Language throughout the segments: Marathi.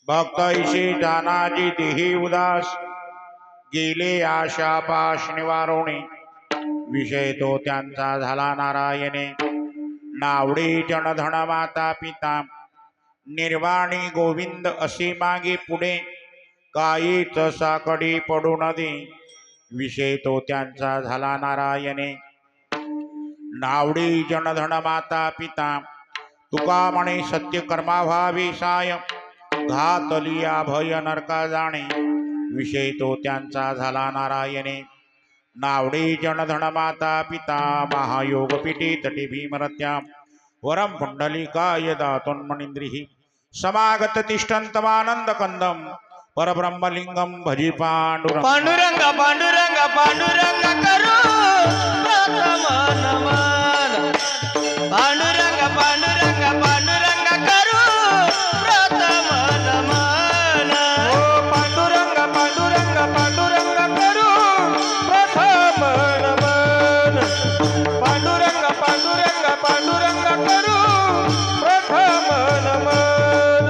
भक्तैशी जानाजी देही उदास गेले आशा पाश निवारोणी विषय तो त्यांचा झाला नारायणे नावडे जनधन माता पिता निर्वाणी गोविंद असे मागे पुढे काहीच साकडी पडू न दे विषय तो त्यांचा झाला नारायणे नावडी जनधन माता पिता तुका म्हणे सत्य कर्मा व्हावे साय घातलिया भय नरका जाणे विषय तो त्यांचा झाला नारायणे नावडी जनधन माता पिता महायोग पिटी तटी भीमरत्या वरम पुंडलिकाय दातोन्मनिंद्रिः समागत तिष्ठन्तमानंद कंदम परब्रह्मलिंगम भजी पांडुरंग पांडुरंग पांडुरंग पांडुरंग करू प्रथम नमन पांडुरंग पांडुरंग पांडुरंग करू प्रथम नमन पांडुरंग पांडुरंग पांडुरंग करू प्रथम नमन पांडुरंग पांडुरंग पांडुरंग करू प्रथम नमन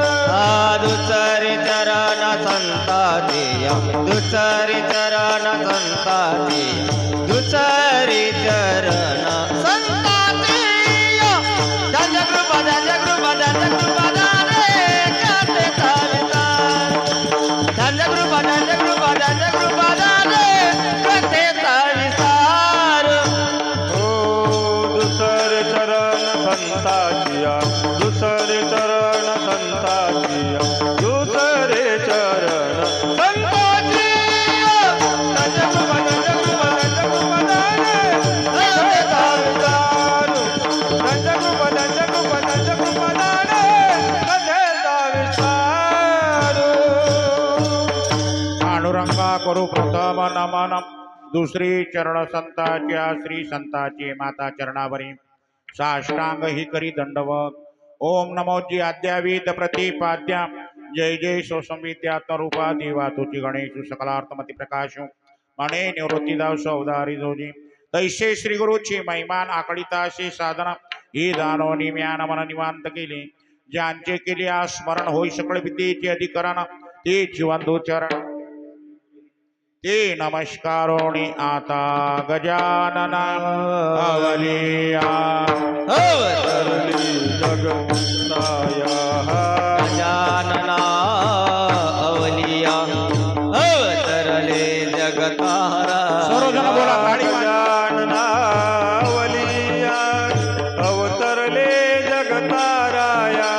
दुसरी चरण संताची दुसरी चरण संताची दुसरी चरण संताची धन्य कृपा धन्य कृपा धन्य कृपा दारे काटे चालतात धन्य कृपा धन्य कृपा धन्य कृपा दारे काटे चालतात दुसरे चरण संताचिया दुसरे चरण संताचिया दुसरे चरण संताचिया धन्य कृपा धन्य कृपा धन्य कृपा दारे काटे चालतात धन्य कृपा धन्य कृपा धन्य कृपा दारे काटे चालतात पांडुरंगा करू प्रथम नमन दुसरी चरण संताच्या श्री संताची माता चरणावरी साष्टांग ही करी दंडवत ओम नमोजी आद्यावीत प्रतिपाद्या जय जय सोसंवित्यात्मरूपा देवा तुझी गणेश सकलार्थमती प्रकाश मणे निवृत्तीदाव सौदारी जोजी तैसे श्री गुरुची महिमान आकडिताशी साधना ही दानोनी म्यान मन निवांत केली ज्यांचे केले आ स्मरण होई सकळ विद्येचे अधिकरण ते जीवंदो चरण ते नमस्कारोणी आता गजानन अवलिया अवतरली जगताया गजानना अवलिया अवतरले जगतारा सर्वजण बोला ताळी वाजवा. गजानना अवलिया अवतरले जगताराया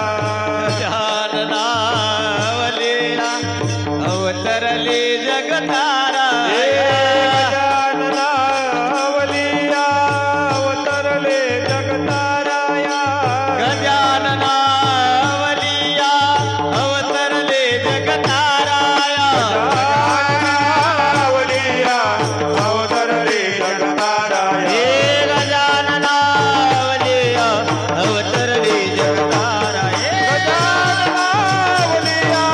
गजानना अवलिया अवतरले जगतारा गजानना अवलिया अवतरले जगताराया गजानना अवलिया अवतरले जगताराया अवलिया अवतरले जगताराया हे गजानना अवलिया अवतरले जगताराया गजानना अवलिया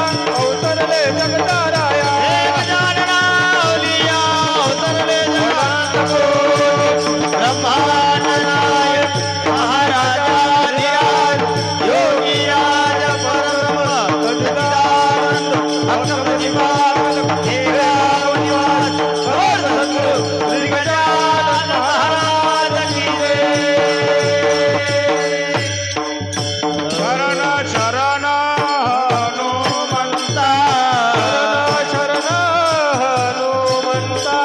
अवतरले जगताराया हे गजानना अवलिया अवतरले जगताराया ब्रह्मानंदनायक महाराजाधिराज योगीराज परब्रह्म सच्चिदानंद भक्तप्रतिपादक हे रामनिवास समर्थ सद्गुरु श्री गजानन महाराज की जय शरण शरण हनुमंता शरण हनुमंता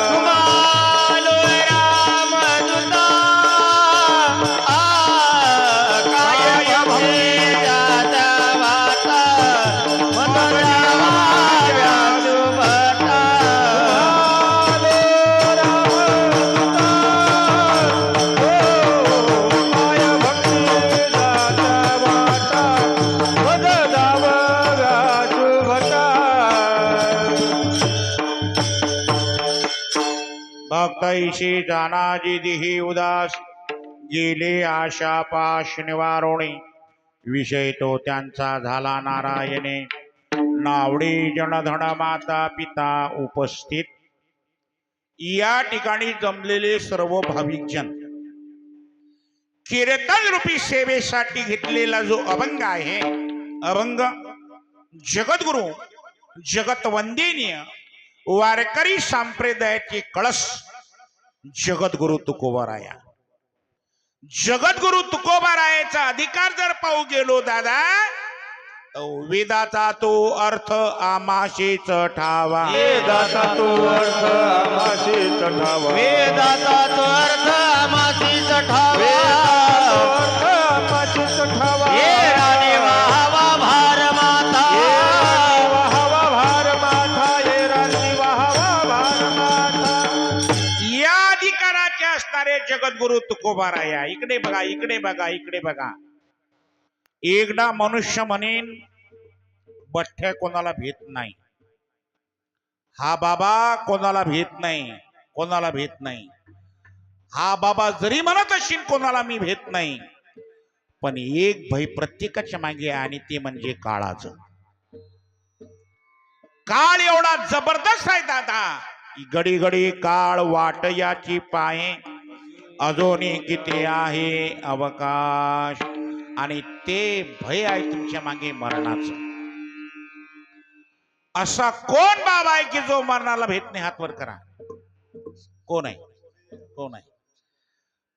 तुम्हालो रामदूता काय भक्ती जाता वाता मदरा व्यासु भटा माय भक्ती जाता वाटा मद दाव व्यासु भटा भक्तैशी जानाजी दिही उदास गेले आशा पाश निवारोणी विषय तो त्यांचा झाला नारायणे. नावडे जनधन माता पिता उपस्थित या ठिकाणी जमलेले सर्व भाविक जन, कीर्तन रूपी सेवेसाठी घेतलेला जो अभंग आहे, अभंग जगद्गुरु जगतवंदनीय वारकरी संप्रदायाचे कळस जगद्गुरु तुकोबाराया. जगद्गुरु तुकोबारायाचा अधिकार जर पाहू गेलो दादा, वेदाचा तो अर्थ आमाशेच ठावा. वेदाचा तो अर्थ आमाशीच ठावा. वेदाचा तो अर्थ आमाशीच ठावा. अर्थ आमाशीच ठावा. ये राणे वाहावा भार माता. वाहावा भार माथा. ये राणी वाहावा भार माथा. या अधिकाराचे असणारे जगद्गुरु तुकोबाराया. इकडे बघा, इकडे बघा, इकडे बघा. एकदा मनुष्य म्हणेन बठ्ठ्या कोणाला भेट नाही, हा बाबा कोणाला भेट नाही, कोणाला भेट नाही. हा बाबा जरी म्हणत असेल कोणाला मी भेट नाही, पण एक भय प्रत्येकाच्या मागे आहे आणि ते म्हणजे काळाचं. काळ एवढा जबरदस्त आहे दादा, घडी घडी काळ वाट याची पाये, अजूनही किती आहे अवकाश. आणि ते भय आहे तुमच्या मागे मरणाचं. असा कोण बाबा आहे की जो मरणाला भेट नाही? हात वर करा. कोण आहे? कोण आहे?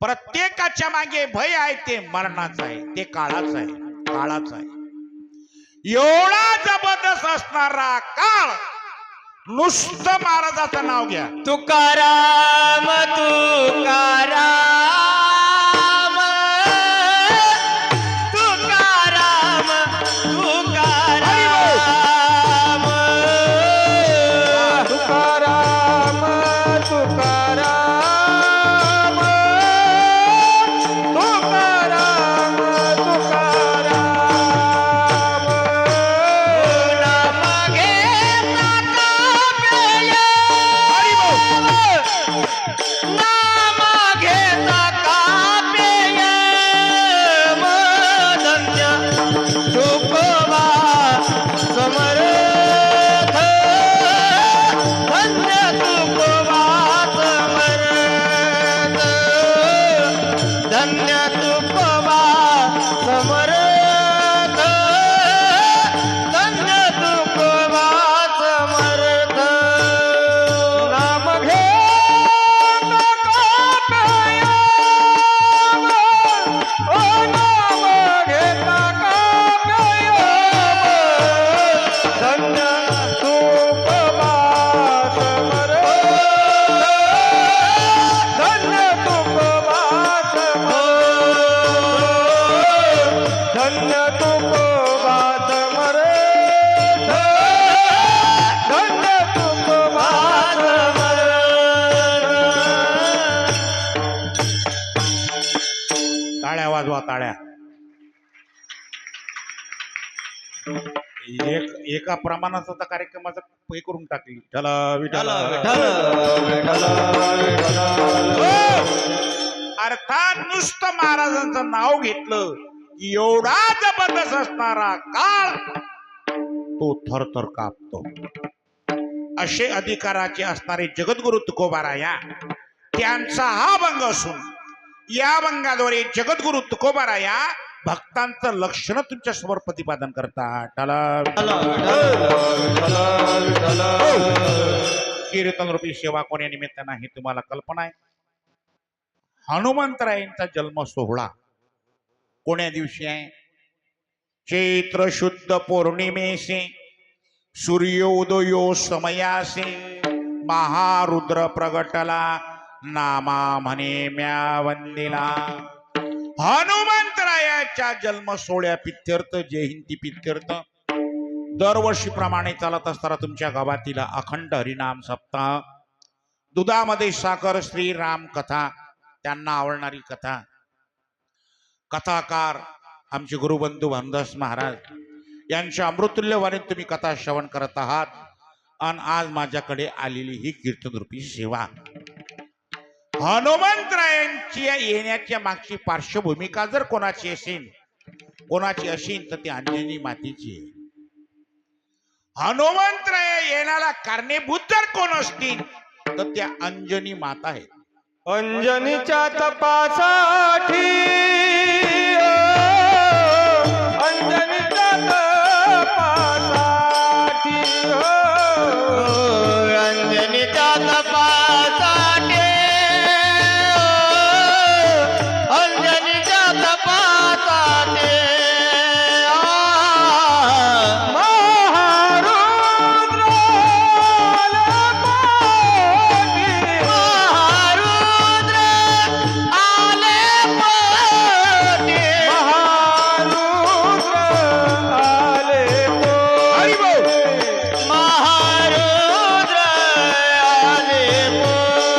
प्रत्येकाच्या मागे भय आहे, ते मरणाचं आहे, ते काळाचं आहे, काळाचं आहे. एवढा जबरदस्त असणारा काळ, नुसतं महाराजाचं नाव घ्या, तुकाराम तुकाराम तुकाराम तुकाराम. तुकाराम तुकाराम तुकाराम तुकाराम. नाम घेता कापेय. नाम घेता कापेय. धन्य तुकोबा समर्थ. धन्य तुकोबा समर्थ. धन्य तुकोबा समर्थ. धन्य तुकोबा समर्थ. नाम घेता कापयाम. ओ नाम घेता कापयाम. धन्य तुकोबा समर्थ. धन्य तुकोबा समर्थ. धन्य तुकोबा समर्थ. धन्य तुकोबा टाळ्या वाजवा, टाळ्या. एका प्रमाणाचा तर कार्यक्रमाचा हे करून टाकली. चला विठ्ठल. अर्थात नुसतं महाराजांचं नाव घेतलं की एवढा जबरदस्त असणारा काळ तो थरथर कापतो. असे अधिकाराचे असणारे जगद्गुरु तुकोबाराया, त्यांचा हा भंग असून या भंगाद्वारे जगद्गुरु तुकोबाराया भक्तांचं लक्षण तुमच्या समोर प्रतिपादन करतात. कीर्तन रूपी सेवा कोण्या निमित्तानं हे तुम्हाला कल्पना आहे. हनुमंतरायांचा जन्म सोहळा कोण्या दिवशी आहे? चैत्र शुद्ध पौर्णिमेसे सूर्योदयो समयासे महारुद्र प्रगटला नामा म्हणे म्या वंदिला. हनुमंतरायाच्या जन्म सोहळ्या पित्यर्थ, जयंती पित्यर्थ दरवर्षीप्रमाणे चालत असताना तुमच्या गावातील अखंड हरिनाम सप्ताह, दुधामध्ये साखर श्रीराम कथा, त्यांना आवडणारी कथा, कथाकार आमचे गुरुबंधू भानुदास महाराज यांच्या अमृतुल्य वाणीत तुम्ही कथा श्रवण करत आहात. आणि आज माझ्याकडे आलेली ही कीर्तन रूपी सेवा, हनुमंतरायांची येण्याच्या मागची पार्श्वभूमिका जर कोणाची असेल कोणाची असेल तर ती अंजनी मातेची आहे. हनुमंतराय येण्याला कारणीभूत जर कोण असतील तर त्या अंजनी माता आहेत. अंजनीच्या तपासाठी अंजनीच्या तपासाठी अंजनीच्या तपासाठी अंजनीच्या तपासाठी महारुद्र महारुद्र आले पोटी महारुद्र आले हरी बोल. महारुद्र आले पोटी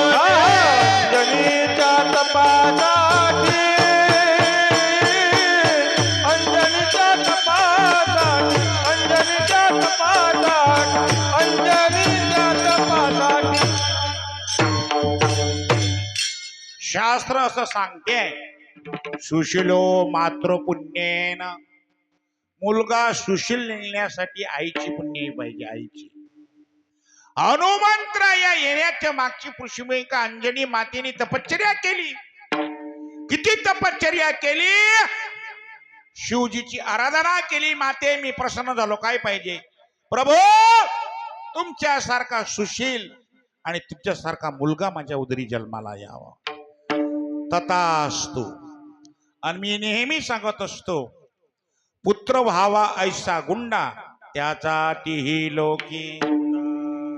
अंजनीच्या तपासाठी अंजनीच्या तपासाठी अंजनीच्या तपासाठी अंजनीच्या तपासाठी शास्त्र असं सांगते सुशिलो मातृपुण्येन, मुलगा सुशील निघण्यासाठी आईची पुण्य पाहिजे. आईची हनुमंतराय येण्याच्या मागची पृष्ठभूमिका अंजनी मातेने तपश्चर्या केली. किती तपश्चर्या केली, शिवजीची आराधना केली. माते मी प्रसन्न झालो, काय पाहिजे प्रभू, तुमच्यासारखा सुशील आणि तुमच्यासारखा मुलगा माझ्या उदरी जन्माला यावा. तथास्तु. आणि मी नेहमी सांगत असतो, पुत्र व्हावा ऐसा गुंडा, त्याचा तिही लोकी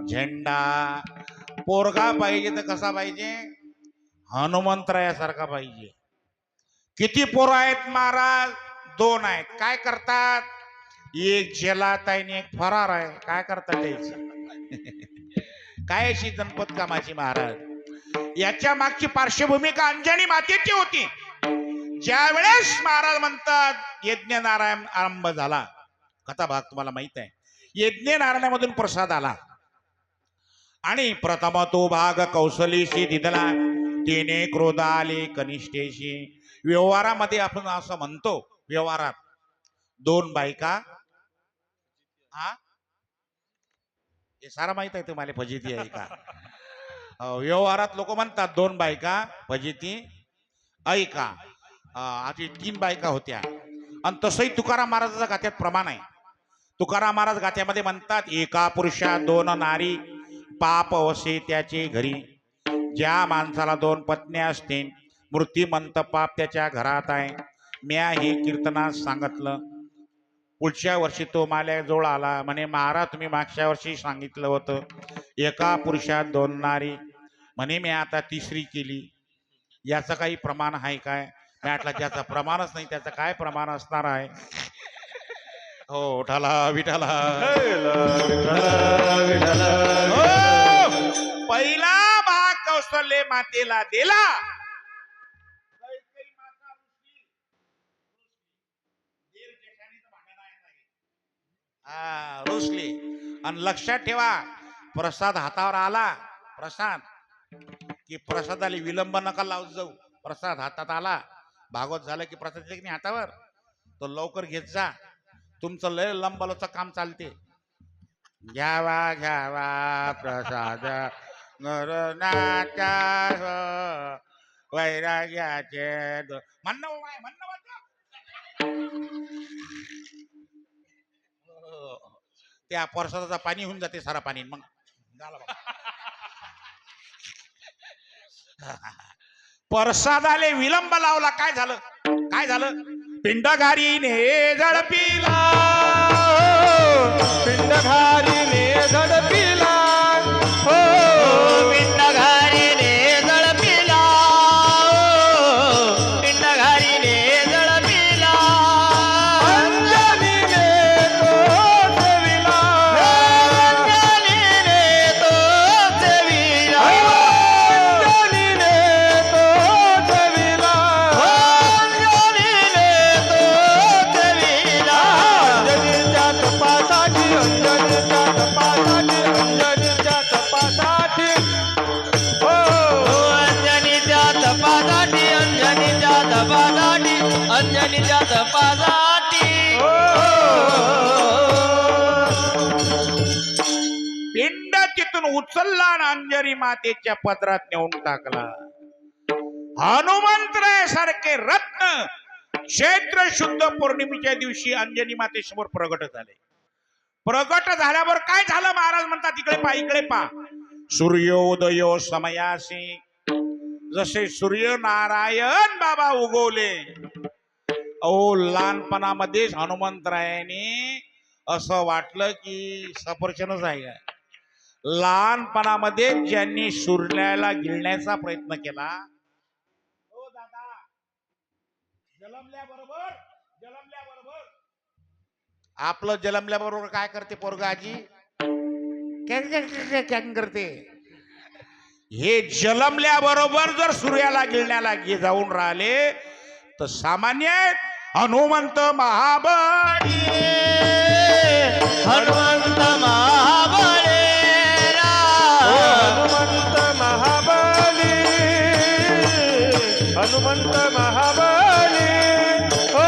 झेंडा. पोरगा पाहिजे तर कसा पाहिजे, हनुमंतरायासारखा पाहिजे. किती पोरं आहेत महाराज, 2 आहेत. काय करतात, एक जेलात आहे आणि एक फरार आहे. काय करतात त्याचं काय अशी गणपत कामाची महाराज. याच्या मागची पार्श्वभूमिका अंजनी मातेची होती. ज्या वेळेस महाराज म्हणतात यज्ञ नारायण आरंभ झाला, कथा भाग तुम्हाला माहित आहे. यज्ञ नारायणामधून प्रसाद आला आणि प्रथम तो भाग कौशलीशी दिदला, तिने क्रोध आले कनिष्ठेशी. व्यवहारामध्ये आपण असं म्हणतो, व्यवहारात 2 बायका, हा हे सारा माहित आहे तुम्हाला, फजिती आहे का. व्यवहारात लोक म्हणतात 2 बायका फजिती ऐका. आधी 3 बायका होत्या. आणि तसंही तुकाराम महाराजाच्या गाथ्यात प्रमाण आहे. तुकाराम महाराज गाथ्यामध्ये म्हणतात, एका पुरुषा 2 नारी, पाप वसे त्याचे घरी. ज्या माणसाला 2 पत्न्या असतील, मृत्यूमंत पाप त्याच्या घरात आहे. म्या हे कीर्तनात सांगितलं. पुढच्या वर्षी तो माझ्याजवळ आला, म्हणे महाराज तुम्ही मागच्या वर्षी सांगितलं होतं एका पुरुषात 2 नारी, म्हणे मी आता 3री केली. याचं काही प्रमाण आहे काय. मी म्हटलं ज्याचं प्रमाणच नाही त्याचं काय प्रमाण असणार आहे. हो विठाला विठाला. हो, पहिला भाग कौशल्य मातेला दिला. रुसली. आणि लक्षात ठेवा, प्रसाद हातावर आला, प्रसाद की प्रसादाला विलंब नका लावत जाऊ. प्रसाद हातात आला, भागवत झालं की प्रसाद की नाही हातावर, तो लवकर घेत जा. तुमचं लय लंबलचं काम चालते. घ्यावा घ्यावा प्रसाद नरनाथा वैराग्याचे म्हणणं त्या प्रसादाचा पाणी होऊन जाते सारा पाणी. मग झालं बघा. प्रसादाले विलंब लावला, काय झालं, काय झालं, पिंडघारीने झडपिला, पिंडघारीने झडपिला, हो पिंडघारीने झडपिला, पिंडघारीने झडपिला, अंजनीने तो सेविला, अंजनीने तो सेविला, अंजनीने तो सेविला, अंजनीने तो सेविला, उचलला आणि अंजनी मातेच्या पदरात नेऊन टाकला. हनुमंतरायासारखे रत्न चैत्र शुद्ध पौर्णिमेच्या दिवशी अंजनी मातेसमोर प्रगट झाले. प्रगट झाल्यावर काय झालं महाराज म्हणतात इकडे पा सूर्योदय समयासी. जसे सूर्यनारायण बाबा उगवले, अहो लहानपणामध्येच हनुमंतरायाने असं वाटलं की सफरचंदच आहे का. लहानपणामध्ये ज्यांनी सूर्याला गिळण्याचा प्रयत्न केला, हो दादा, जलमल्याबरोबर आपलं जलमल्याबरोबर काय करते पोरग आजी, कॅंग करते. हे जलमल्याबरोबर जर सूर्याला गिळण्याला जाऊन राहिले तर सामान्य हनुमंत महाबळी. हनुमंत महाबळे हनुमंत महाबली, हनुमंत महाबली. हो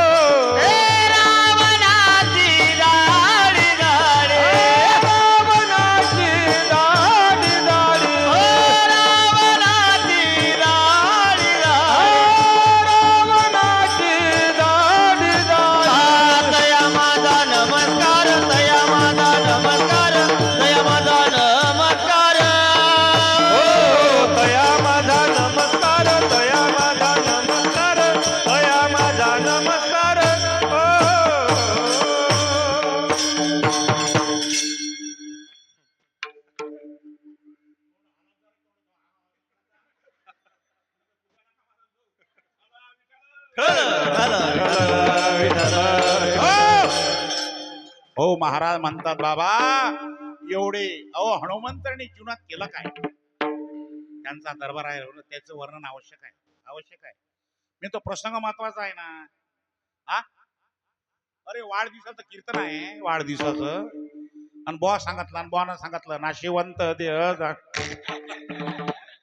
रावणाची दाढी दाढी, रावणाची दाढी दाढी, रावणाची दाढी दाढी. रावणाची दाढी दाढी. तया माझा नमस्कार, तया माझा नमस्कार, तया माझा नमस्कार. हो तया माझा नमस्कार, तया माझा नमस्कार, तया माझा नमस्कार. हो हो महाराज म्हणतात बाबा एवढे, अहो हनुमंतांनी जीवनात केलं काय. त्यांचा दरबार आहे, त्याचं वर्णन आवश्यक आहे. मी तो प्रसंग महत्वाचा आहे ना. हा अरे वाढदिवसाचं कीर्तन आहे, वाढदिवसाचं, आणि बुवा सांगितलं आणि बुवानं सांगितलं नाशिवंत देह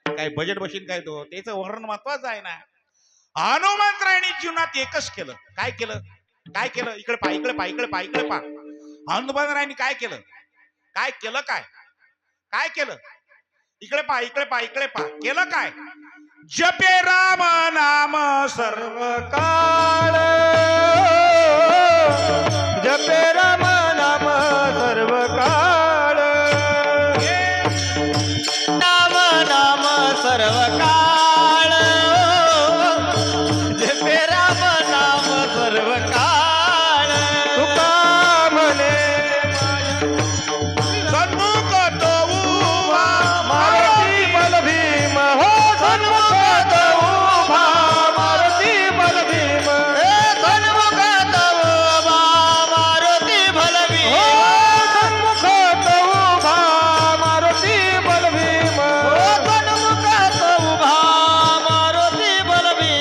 काय बजेट बशीन काय तो, त्याचं वर्णन महत्वाचं आहे ना. हनुमंतरायांनी जीवनात एकच केलं. काय केलं इकडे पा हनुमंतरायांनी काय केलं इकडे पा केलं काय. जपे राम नाम सर्व काळ, जपे राम नाम सर्व काळ. नाम नाम सर्व काळ, जपे राम नाम सर्व काळ. तुका म्हणे सन्मुख तो उभा, मारुती बलभीम. हो सन्मुख उभा मारुती बलभीम. सन्मुख तवबा मारुती भलवी. हो सन्मुख उभा मारुती बलभीम. सन्मुख तवबा मारुती भलवी.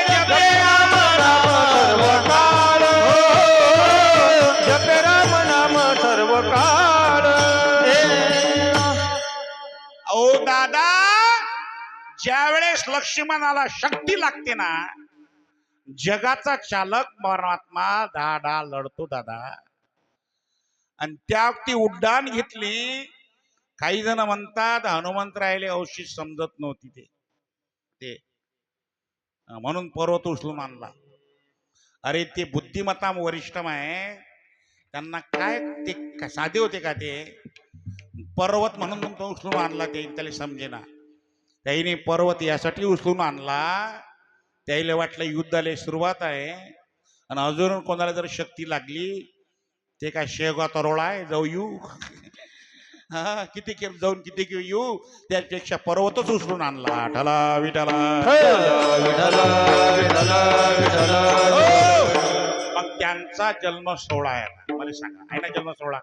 जपे राम नाम सर्व काळ, हो जपे राम नाम सर्व काळ. अहो दादा, ज्यावेळेस लक्ष्मणाला शक्ती लागते ना, जगाचा चालक परमात्मा धाडा लढतो दादा. आणि त्या ती उड्डाण घेतली. काही जण म्हणतात हनुमंतरायाले औषध समजत नव्हती ते म्हणून पर्वत उचलून आणला. अरे ते बुद्धिमत्ता वरिष्ठम आहे, त्यांना काय ते साधे होते का ते पर्वत म्हणून तो उचलून आणला. त्याला समजेना. त्याने पर्वत यासाठी उचलून आणला, त्याला वाटलं युद्धाला सुरुवात आहे आणि अजून कोणाला जर शक्ती लागली ते काय शेवगा तरोळा आहे जाऊ येऊ. हा किती जाऊन किती येऊ, त्यापेक्षा पर्वतच उचलून आणला. ठला विठाला. मग त्यांचा जन्म सोहळा आहे, मला सांगा आहे ना जन्म सोहळा.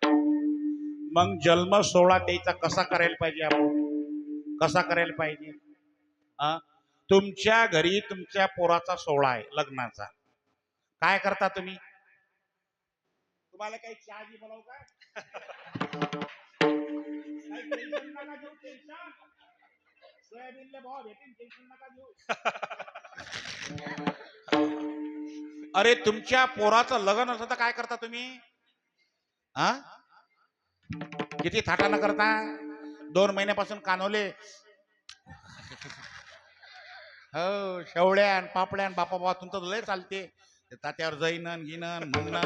मग जन्म सोहळा त्याचा कसा करायला पाहिजे, आपण कसा करायला पाहिजे. तुमच्या घरी तुमच्या पोराचा सोहळा आहे लग्नाचा, काय करता तुम्ही. तुम्हाला काही चहा घी बोलावं का. सोयाबीनला भाव भेटेल, टेन्शन नका घेऊ. अरे तुमच्या पोराचं लग्न असतं तर काय करता तुम्ही. हा किती थाटानं करता. 2 महिन्यापासून कानवले. हो शेवळ्या आणि पापड्या आणि बापा बाबा तुमचं लय चालते. ते तात्यावर जाईन गिनन म्हणणं.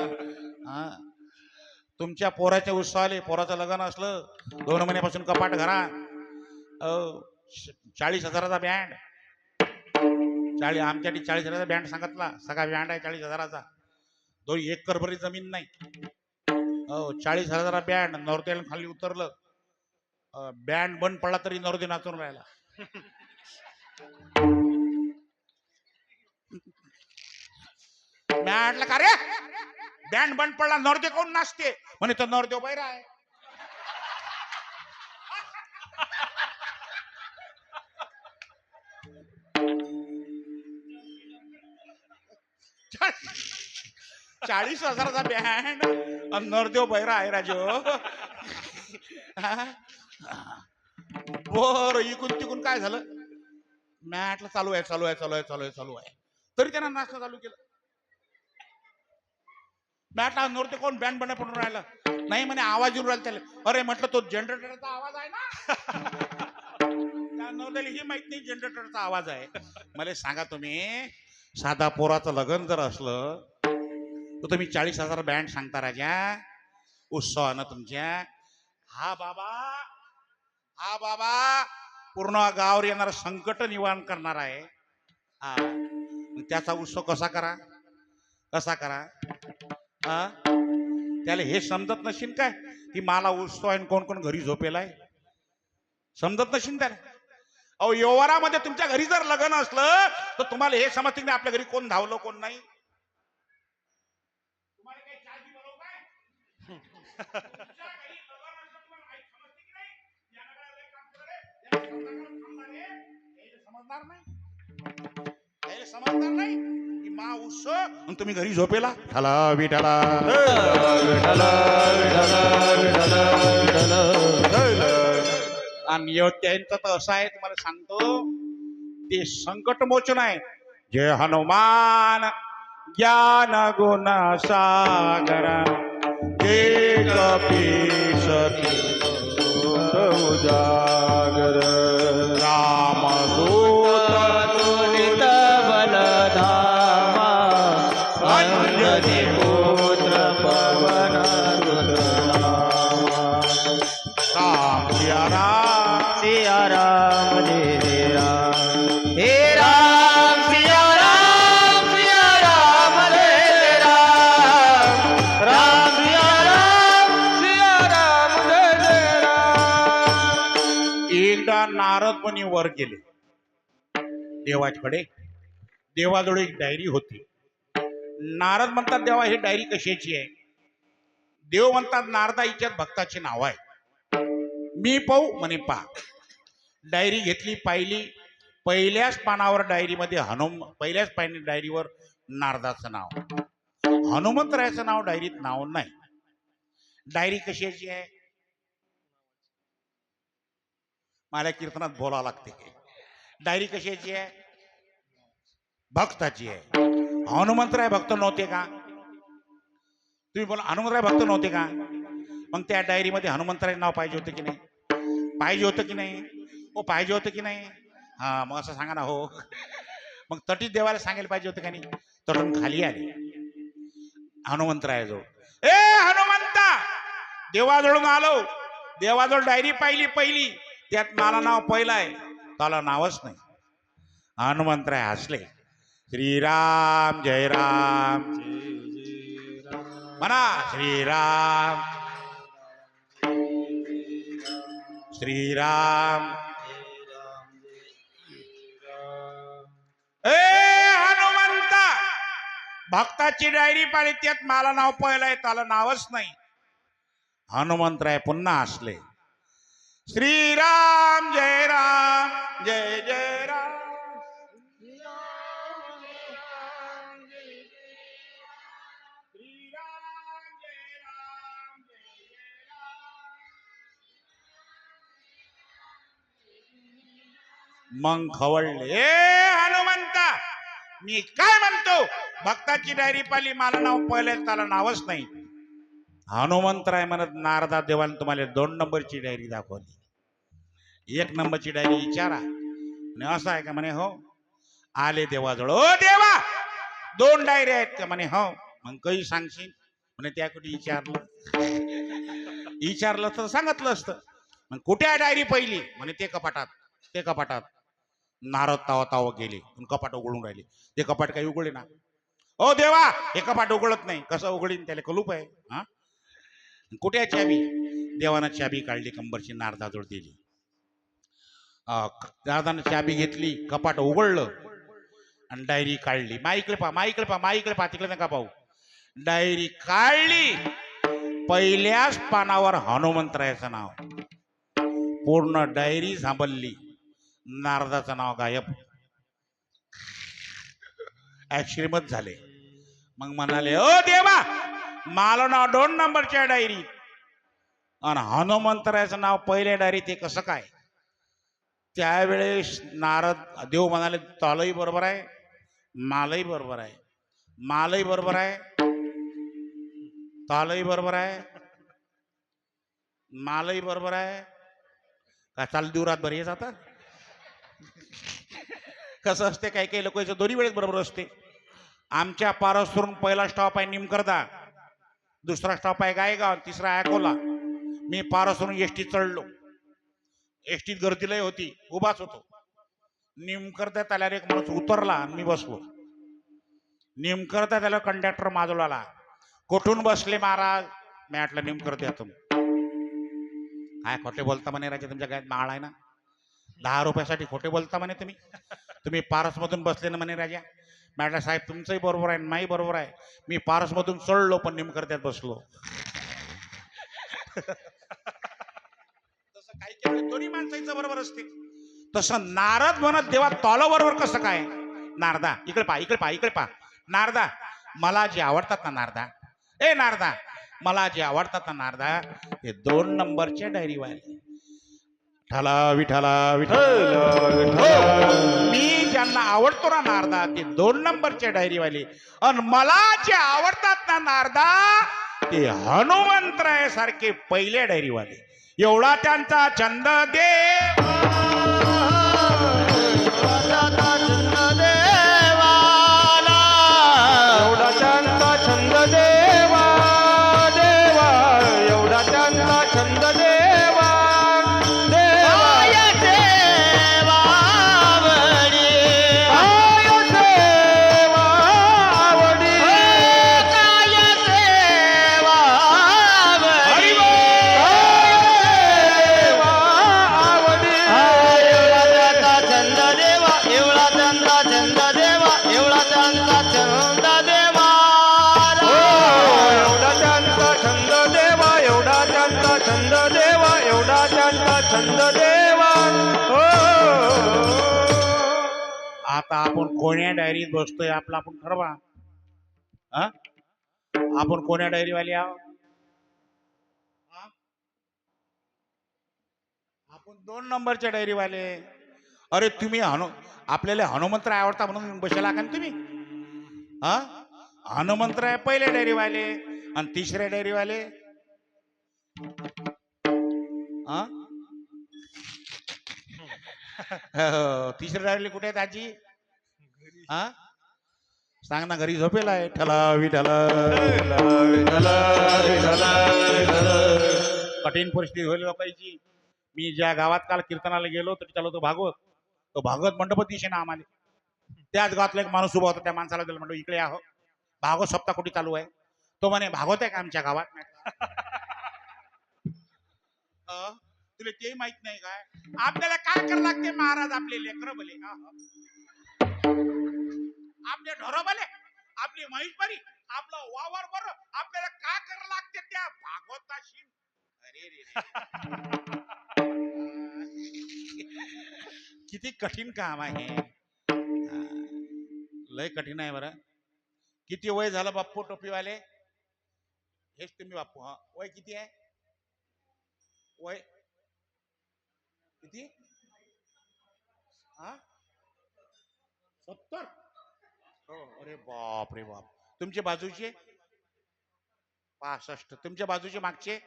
हा तुमच्या पोराच्या उत्साहाले पोराचं लग्न असलं 2 महिन्यापासून कपाट घरा. 40,000चा बँड. आमच्यासाठी 40,000चा बँड सांगितला. सगळा बँड आहे 40,000चा. 2 एकर भरी जमीन नाही. हो 40,000चा बँड. नवरदेवाला खाली उतरलं. बँड बंद पडला तरी नवरदेव नाचून राहिला. बँडला का रे बँड बंद पडला नवरदेव कोण नाचते म्हणे तो नवरदेव बैरा आहे. चाळीस हजाराचा बँड आणि नवरदेव बैरा आहे राजो. बर इकून तिकून काय झालं. मॅटला चालू आहे तरी त्यानं नाचणं चालू केलं. मॅटला नवरदेव कोण बँड बंड पडून राहिला नाही म्हणे आवाज येऊन राहिला त्याला. अरे म्हटलं तो जनरेटरचा आवाज आहे ना. नवरदेवाला ही माहित नाही जनरेटरचा आवाज आहे. मला सांगा तुम्ही साधा पोराचं लग्न जर असलं तर तुम्ही 40,000 बँड सांगता राजा उत्सवानं तुमच्या. हा बाबा पूर्ण गावावर येणार संकट निवारण करणार आहे. हा त्याचा उत्सव कसा करा. त्याला हे समजत नशील काय की मला उत्सव आहे कोण कोण घरी झोपेलाय. समजत नशील त्याला. अहो व्यवहारामध्ये तुमच्या घरी जर लग्न असलं तर तुम्हाला हे समजते नाही आपल्या घरी कोण धावलं कोण नाही. समजणार नाही की मा उत्सव तुम्ही घरी झोपेला ठाला विठाला. आणि त्यांचं तर असं आहे तुम्हाला सांगतो ते संकट मोचन आहे. जय हनुमान ज्ञान गुण सागर जय कपीश उजागर रामदूत तुलित बलधामा अंजनी पुत्र पवन राम सिया राम सिया राम जय राम हे राम सिया राम जय राम राम सिया राम जय राम. एकदा नारद मुनी वर गेले देवाकडे. देवाजवळ एक डायरी होती. नारद म्हणतात देवा ही डायरी कशाची आहे. देव म्हणतात नारदा हिच्यात भक्ताची नाव आहे. मी पाहू म्हणे पहा. डायरी घेतली पाहिली. पहिल्याच पानावर डायरीमध्ये पहिल्याच डायरीवर नारदाचं नाव. हनुमंतरायाचं नाव डायरीत नाव नाही. डायरी कशाची आहे. मला कीर्तनात बोलावं लागते. डायरी कशाची आहे. भक्ताची आहे. हनुमंतराय भक्त नव्हते का. तुम्ही बोला हनुमंतराय भक्त नव्हते का. मग त्या डायरीमध्ये हनुमंतराय नाव पाहिजे होतं की नाही. पाहिजे होतं की नाही. हो पाहिजे होतं की नाही. हा मग असं सांगा ना. हो मग तटीत देवाला सांगायला पाहिजे होतं का नाही. तटून खाली आले हनुमंतरायाजवळ. ए हनुमंता देवाजवळून आलो. देवाजवळ डायरी पाहिली पहिली त्यात मला नाव पहिलं आहे त्याला नावच नाही. हनुमंतराय हसले. श्रीराम जय राम म्हणा. श्रीराम श्रीराम. ए हनुमंता भक्ताची डायरी पाहिली त्यात मला नाव पहिलं आहे त्याला नावच नाही. हनुमंतराय पुन्हा हसले. श्रीराम जय राम जय जय राम. मग खवळले. ए हनुमंता मी काय म्हणतो भक्ताची डायरी पाहिली मला नाव पहिलं त्याला नावच नाही. हनुमंतराय म्हणत नारदा देवाने तुम्हाला 2 नंबरची डायरी दाखवली. एक नंबरची डायरी विचारा म्हणे असं आहे का म्हणे हो. आले देवाजवळ, ओ देवा 2 डायरी आहेत का म्हणे हो. मग काही सांगशील म्हणे त्या कुठे विचारलं तर सांगितलं असतं. मग कुठे आहे डायरी पहिली म्हणे ते कपाटात. ते कपाटात नारद तावा तावा गेले पण कपाट उघडून राहिले. ते कपाट काही उघडले ना. ओ देवा हे कपाट उघडत नाही. कसं उघडीन त्याला कुलूप आहे हा. कुठे आहे चाबी. देवानं चाबी काढली कंबरची नारदाजवळ दिली. नारदानं चाबी घेतली कपाट उघडलं आणि डायरी काढली. माईकडे पा माईकडे पा माईकडे पा तिकडे नका पाहू. डायरी काढली. पहिल्याच पानावर हनुमंतरायाचं नाव. पूर्ण डायरी झांबलली. नारदाचं नाव गायब. ऍक्सिडेंट झाले. मग म्हणाले ओ देवा मला नाव 2 नंबरच्या डायरी आणि हनुमंतरायाचं नाव पहिल्या डायरीत ते कसं काय. त्यावेळेस नारद देव म्हणाले तालही बरोबर आहे मालही बरोबर आहे. मालही बरोबर आहे तालही बरोबर आहे मालही बरोबर आहे. का चाल दिवरात बरी येत आता. कसं असते काही काही लोकांचं दोन्ही वेळेस बरोबर असते. आमच्या पारसवरून पहिला स्टॉप आहे निमकरदा, दुसरा स्टॉप आहे गायगाव, तिसरा आहे अकोला. मी पारसवरून एसटी चढलो. एसटीत गर्दी लय होती उभाच होतो. निमकरदा आल्यावर एक माणूस उतरला आणि मी बसलो. निमकरदा त्याला कंडक्टर माजवला आला. कुठून बसले महाराज. मी म्हटलं निमकरद्यातून. काय खोटे बोलता म्हणे राजा तुमच्या गायत माळ आहे ना. 10 रुपयासाठी खोटे बोलता म्हणे तुम्ही. तुम्ही पारसमधून बसले ना म्हणे राजा. म्हटलं साहेब तुमचंही बरोबर आहे माही बरोबर आहे. मी पारसमधून चढलो पण निमकरद्यात बसलो. तसं काही काही दोन्ही माणसाचं बरोबर असते. तसं नारद म्हणत देवा तॉलो बरोबर कसं काय. नारदा इकडे पा इकडे पा इकडे पा. नारदा मला जे आवडतात ना नारदा. ए नारदा मला जे आवडतात ना नारदा ते 2 नंबरच्या डायरी वाले. विठाला विठाला विठाला. मी ज्यांना आवडतो ना नारदा ते 2 नंबरच्या डायरी वाले. आणि मला जे आवडतात ना नारदा ते हनुमंतराय सारखे पहिल्या डायरी वाले. एवढा त्यांचा छंद देव. एवढा त्यांचा छंद देवा देवा एवढा त्यांचा छंद देवा देवा. काय सेवा आवडी. काय सेवा आवडी. काय सेवा आवडी. सेवा आवडी. एवढा त्यांचा छंद देवा एवढा त्यांचा छंद देवा एवढा त्यांचा छंद देवा. एवढा त्यांचा छंद देवा एवढा त्यांचा छंद देवा एवढा त्यांचा छंद देवा. आता आपण कोण्या डायरीत बसतोय आपला आपण ठरवा. हा आपण कोण्या डायरी वाले आहोत. आपण 2 नंबरच्या डायरी वाले. अरे तुम्ही आपल्याला हनुमंतराय आवडता म्हणून बसला का तुम्ही. हा हनुमंतराय पहिल्या डायरी वाले आणि तिसऱ्या डायरी वाले. हा तिसऱ्या डायरी कुठे आहेत आजी. हा सांग ना घरी झोपेला आहे. ठला विठला. कठीण परिस्थिती होईल लोकांची. मी ज्या गावात काल कीर्तनाला गेलो तर चालू तो भागवत. तो भागवत मंडप दिसे ना आम्हाला. त्याच गावातला एक माणूस उभा होता. त्या माणसाला दिलं म्हणतो इकडे आहो भागवत सप्ताह कुठे चालू आहे. तो म्हणे भागवत आहे का आमच्या गावात. तुला ते माहित नाही काय. आपल्याला काय करावं लागते महाराज आपले लेकर भले. आपले ढोरं भले आपली म्हैस बरी आपलं वावर बरं. आपल्याला काय करावं लागते त्या भागवताशी. अरे रे किती कठीण काम आहे. लय कठीण आहे बरं. किती वय झालं बाप्पू टोपीवाले. हेच तुम्ही बाप्पू. हा वय किती आहे. वय किती. हा 70. हो अरे बाप रे बाप. तुमच्या बाजूचे 65. तुमच्या बाजूचे मागचे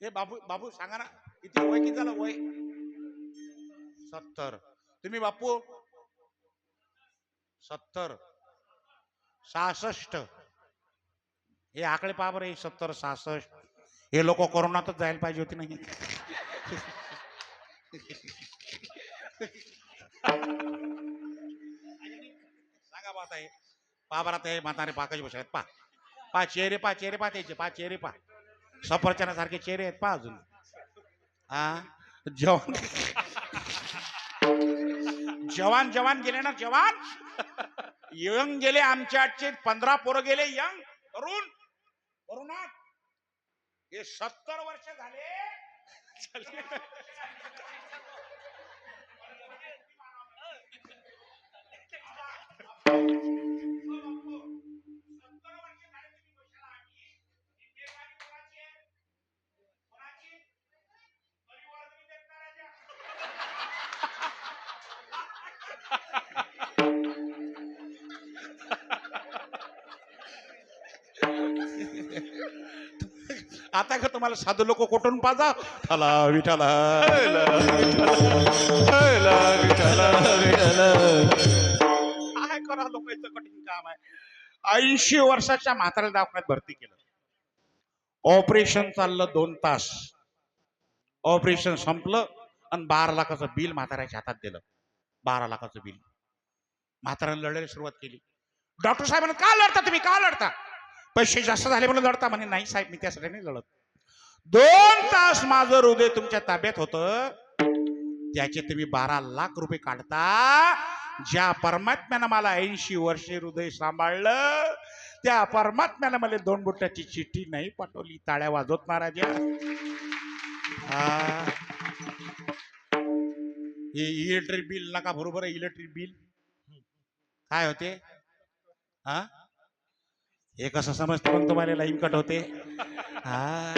हे बाबू बाबू सांगा ना, किती वय किती झालं वय? 70. तुम्ही बापू? 70, 66. हे आकडे पहा बरं, 70, 66. हे लोक कोरोनातच जायला पाहिजे होती नाही. सांगा बात आहे. पहा बरं, ते म्हातारे पाकाची बसत पा पा चेहरे पा चेहरे पा त्याचे पा चेहरे पा सफरचंदासारखे चेहरे आहेत पा अजून. हा जवान जवान जवान गेले ना जवान. यंग गेले आमच्या आजचे 15 पोरं गेले यंग तरुण तरुणात. हे 70 वर्ष झाले. आता का तुम्हाला साधू लोक कुठून पाजा ठला विठाला. काय करा लोकांचं कठीण काम आहे. 80 वर्षाच्या म्हाताऱ्याला दवाखान्यात भरती केलं. ऑपरेशन चाललं 2 तास. ऑपरेशन संपलं आणि 12 लाखाचं बिल म्हाताऱ्याच्या हातात दिलं. 12 लाखाचं बिल. म्हाताऱ्याने लढायला सुरुवात केली. डॉक्टर साहेब म्हणत, का लढता तुम्ही, का लढता? पैसे जास्त झाले म्हणून लढता. म्हणे नाही साहेब, मी त्यासाठी नाही लढत. 2 तास माझं हृदय तुमच्या ताब्यात होतं, त्याचे तुम्ही 12 लाख रुपये काढता. ज्या परमात्म्यानं मला 80 वर्षे हृदय सांभाळलं, त्या परमात्म्यानं मला 2 बुटाची चिठ्ठी नाही पाठवली. टाळ्या वाजवत महाराजा. हे इलेक्ट्रिक बिल नका बरोबर आहे. इलेक्ट्रिक बिल काय होते? हा हे कसं समजते पण तुम्हाला? लाईन कट होते. हा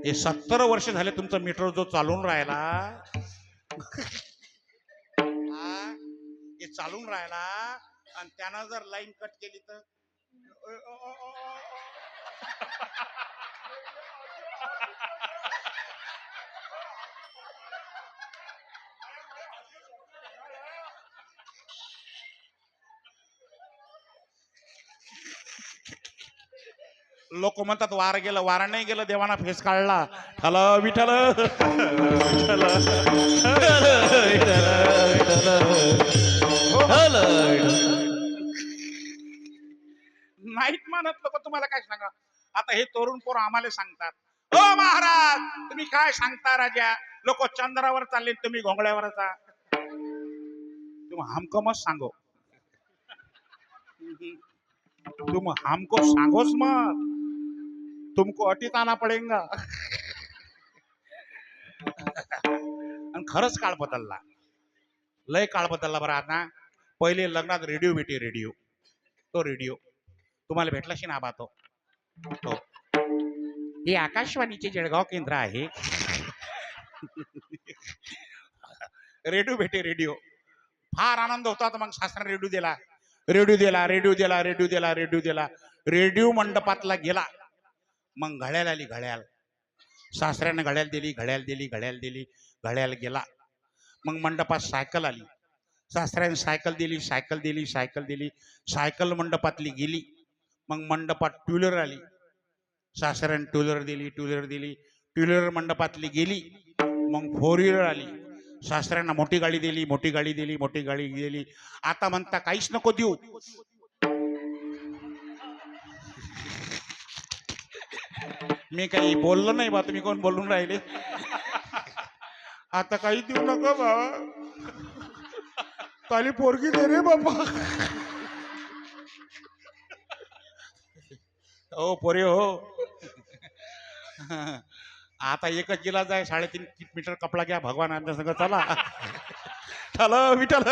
हे 70 वर्ष झाले तुमचं मीटर जो चालून राहिला, हे चालून राहिला आणि त्यानं जर लाईन कट केली तर लोक म्हणतात वार गेलं. वारा नाही गेलं, देवाना फेस काढला. ठला विठल. नाहीत म्हणत लोक. तुम्हाला काय सांगा. आता हे तरुण पोर आम्हाला सांगतात, ओ महाराज तुम्ही काय सांगता राजा, लोक चंद्रावर चालले तुम्ही घोंगड्यावर जा. तुम हमको मत सांगो, तुम हमको सांगोच मत, तुमको अटीत आना पडेगा. आणि खरंच काळ बदलला, लय काळ बदलला बरं. आता पहिले लग्नात रेडिओ भेटे. रेडिओ, तो रेडिओ तुम्हाला भेटलाशी ना बा तो. हे आकाशवाणीचे जळगाव केंद्र आहे. रेडिओ भेटे. रेडिओ फार आनंद होता. मग सासरा रेडिओ दिला. रेडिओ दिला, रेडिओ दिला, रेडिओ दिला, रेडिओ दिला. रेडिओ मंडपातला गेला. मग घड्याळ आली. घड्याळ सासऱ्याने घड्याळ दिली, घड्याळ दिली, घड्याळ दिली. घड्याळ गेला. मग मंडपात सायकल आली. सासऱ्याने सायकल दिली, सायकल दिली, सायकल दिली. सायकल मंडपातली गेली. मग मंडपात टू व्हीलर आली. सासऱ्याने टू व्हीलर दिली, टू व्हीलर दिली. टू व्हीलर मंडपातली गेली. मग 4 व्हीलर आली. सासऱ्यांना मोठी गाडी दिली, मोठी गाडी दिली, मोठी गाडी दिली. आता म्हणता काहीच नको देऊ. मी काही बोललो नाही बा, तुम्ही कोण बोलून राहिले? आता काही देऊ नको बाबा, ताली पोरगी दे रे बाबा. हो पोरे हो. आता एकच गिलास आहे, 3.5 मीटर कपडा घ्या, भगवान आमच्या संग चला. ठला विठल.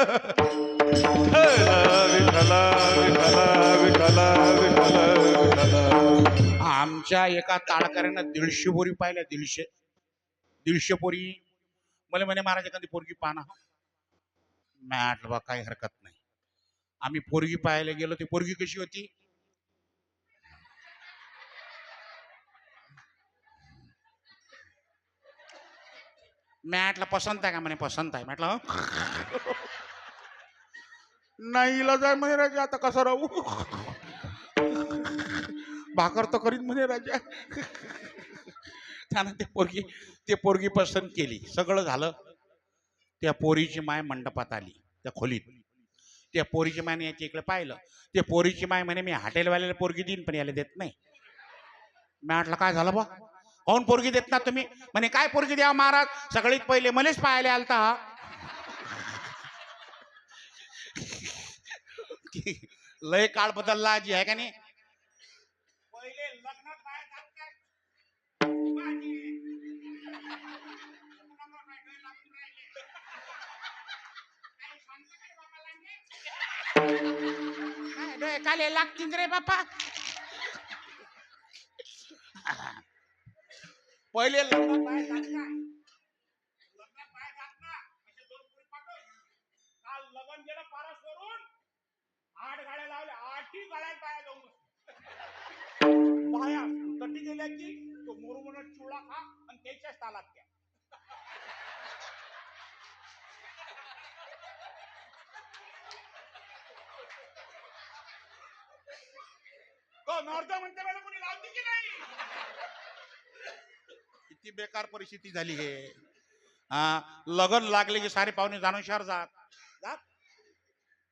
आमच्या एका ताळकऱ्यानं 150 पोरी पाहिल्या. 150 पोरी. मला म्हणे महाराज एखादी पोरगी पाहना. म्हटलं बा काही हरकत नाही. आम्ही पोरगी पाहायला गेलो. ती पोरगी कशी होती? मी म्हटलं पसंत आहे का म्हणे पसंत आहे म्हटलं हं? नाही इलाज आहे म्हणे राजा आता कसं राहू भाकर तर करीत म्हणे राजा त्यानं ते पोरगी पसंत केली सगळं झालं त्या पोरीची माय मंडपात आली त्या खोलीत त्या पोरीची मायने याच्या इकडे पाहिलं त्या पोरीची माय म्हणे मी हॉटेलवाल्याला पोरगी देईन पण याला देत नाही मी म्हटलं काय झालं बा कोण पोरगी देत ना तुम्ही म्हणे काय पोरगी द्या महाराज सगळीत पहिले मलेच पाहायला आलता हा लय काळ बदलला आजी आहे का नाही पहिले लग्नात बाहेर जात काय? काय काले लागतील रे बापा पहिले लग्नात बाहेर जात का लग्नात बाहेर जात ना असे दोन पुरी पाठव काल लग्न गेलं पारस वरून 8 गाड्या लावल्या 8ही गाड्यात बाया जाऊन बाया तटी गेल्या की तो मुरमुरा चुळा खा आणि त्याच्याच तालात घ्या नॉर्थ म्हणते मला कोणी लावती की नाही किती बेकार परिस्थिती झाली हे लगन लागले की सारे पाहुणे जाणून शहर जात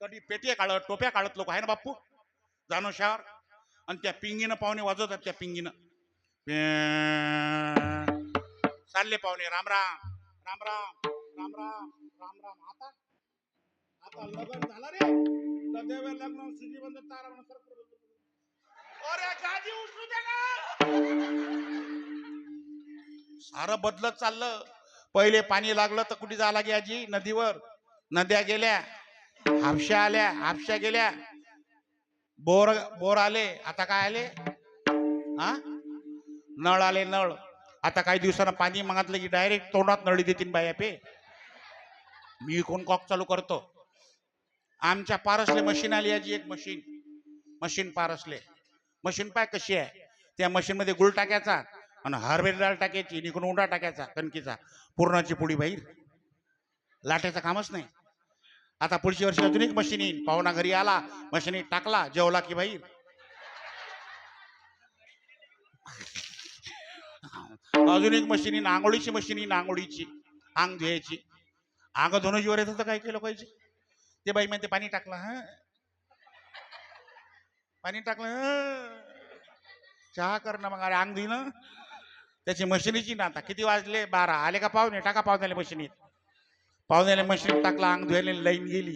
कधी पेटिया काढत टोप्या काढत लोक आहे ना बाप्पू जाणो शहर आणि त्या पिंगीनं पाहुणे वाजवतात त्या पिंगीनं चालले पाहुणे राम राम राम राम राम राम राम राम आता आता लग्न झालं रे सदैव लग्न सुजी बंद तारा अरे गादी उचलू दे ना सारं बदलत चाललं पहिले पाणी लागलं तर कुठे जा लागे आजी नदीवर नद्या गेल्या हापशा आल्या हापशा गेल्या बोर आले आता काय आले हा नळ आले नळ आता काही दिवसांना पाणी मागितलं की डायरेक्ट तोंडात नळी देतील बाया पे मी कोण कॉक चालू करतो आमच्या पारसले मशीन आली आजी एक मशीन पारसले मशीन पाय कशी आहे त्या मशीन मध्ये गुळ टाकायचा आणि हरभरा डाळ टाकायची निघून उंडा टाकायचा कणकीचा पूर्णाची पुडी बाहेर लाटायचं कामच नाही आता पुढच्या वर्षी अजून एक मशीन येईल पाहुणा घरी आला मशीनीत टाकला जेवला की बाहेर अजून एक मशीन येईल आंघोळीची मशीन येईल आंघोळीची अंग धुयाची अंग धुण्याची वर येतं तर काय केलं पाहिजे ते बाई म्हणते पाणी टाकलं हा पाणी टाकलं चहा करणं मग अरे अंग धुणं त्याची मशिनीची ना आता किती वाजले 12 आले का पाहुणे टाका पाहुण्याला मशिनीत पाहुण्याला मशिनीत टाकला अंग धुवायला लाईन गेली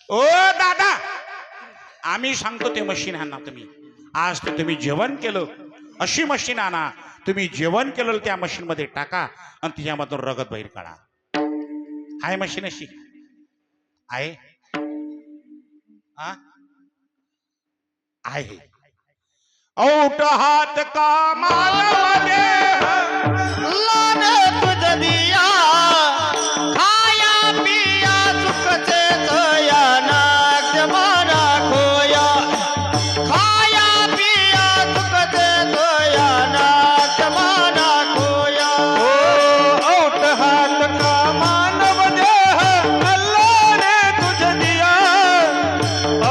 ओ दादा आम्ही सांगतो ते मशीन आणा तुम्ही आज ते तुम्ही जेवण केलं अशी मशीन आणा तुम्ही जेवण केलं त्या मशीन मध्ये टाका आणि तिच्यामधून रगत बाहेर काढा आहे मशीन अशी आहे आहे औट हात का मानव देह लाने तुझ दिया खाया पिया सुखचे सोया नाग जमाना खोया खाया पिया सुखचे सोया नाग जमाना खोया औट हात का मानव देह अल्लाह ने तुझे दिया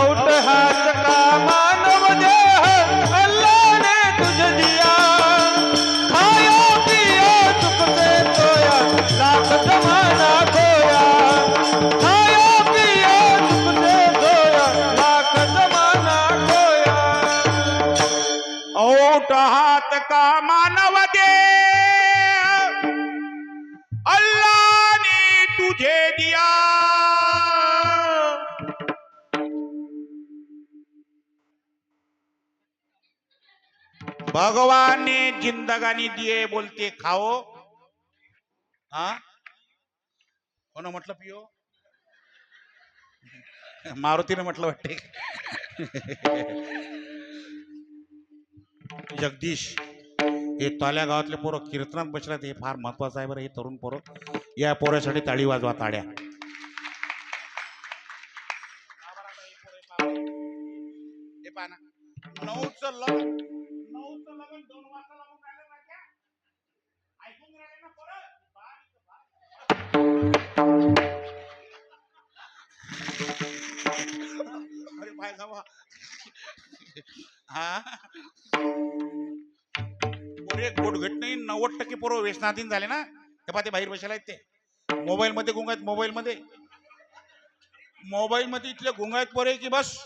औट हात का मानव देह अल्लाह ने तुझे दिया खाया पिया सुख से सोया लाख जमाना खोया खाया पिया सुख से सोया लाख जमाना खोया औट हात का मानव दे अल्लाह ने तुझे दिया भगवान ने जिंदगानी दिए बोलते खाओ हा कोण म्हटलं पिओ मारुतीने म्हटलं वाटते जगदीश हे ताल्या गावातले पोरं कीर्तनात बसल्यात हे फार महत्वाचं आहे बरं हे तरुण पोरं या पोरासाठी ताळी वाजवा ताड्या हे पाहा ना 9चं लग्न 2 वाजता लागून राहिलं राजा. ऐकून राहिले ना परत अरे बाय जावा हा पोरे गोड घट नाही 90% पोरं व्यसनाधीन झाले ना ते पाहते बाहेर बसायला आहेत ते मोबाईल मध्ये गुंग आहेत मोबाईल मध्ये इथले गुंग आहेत पोरे की बस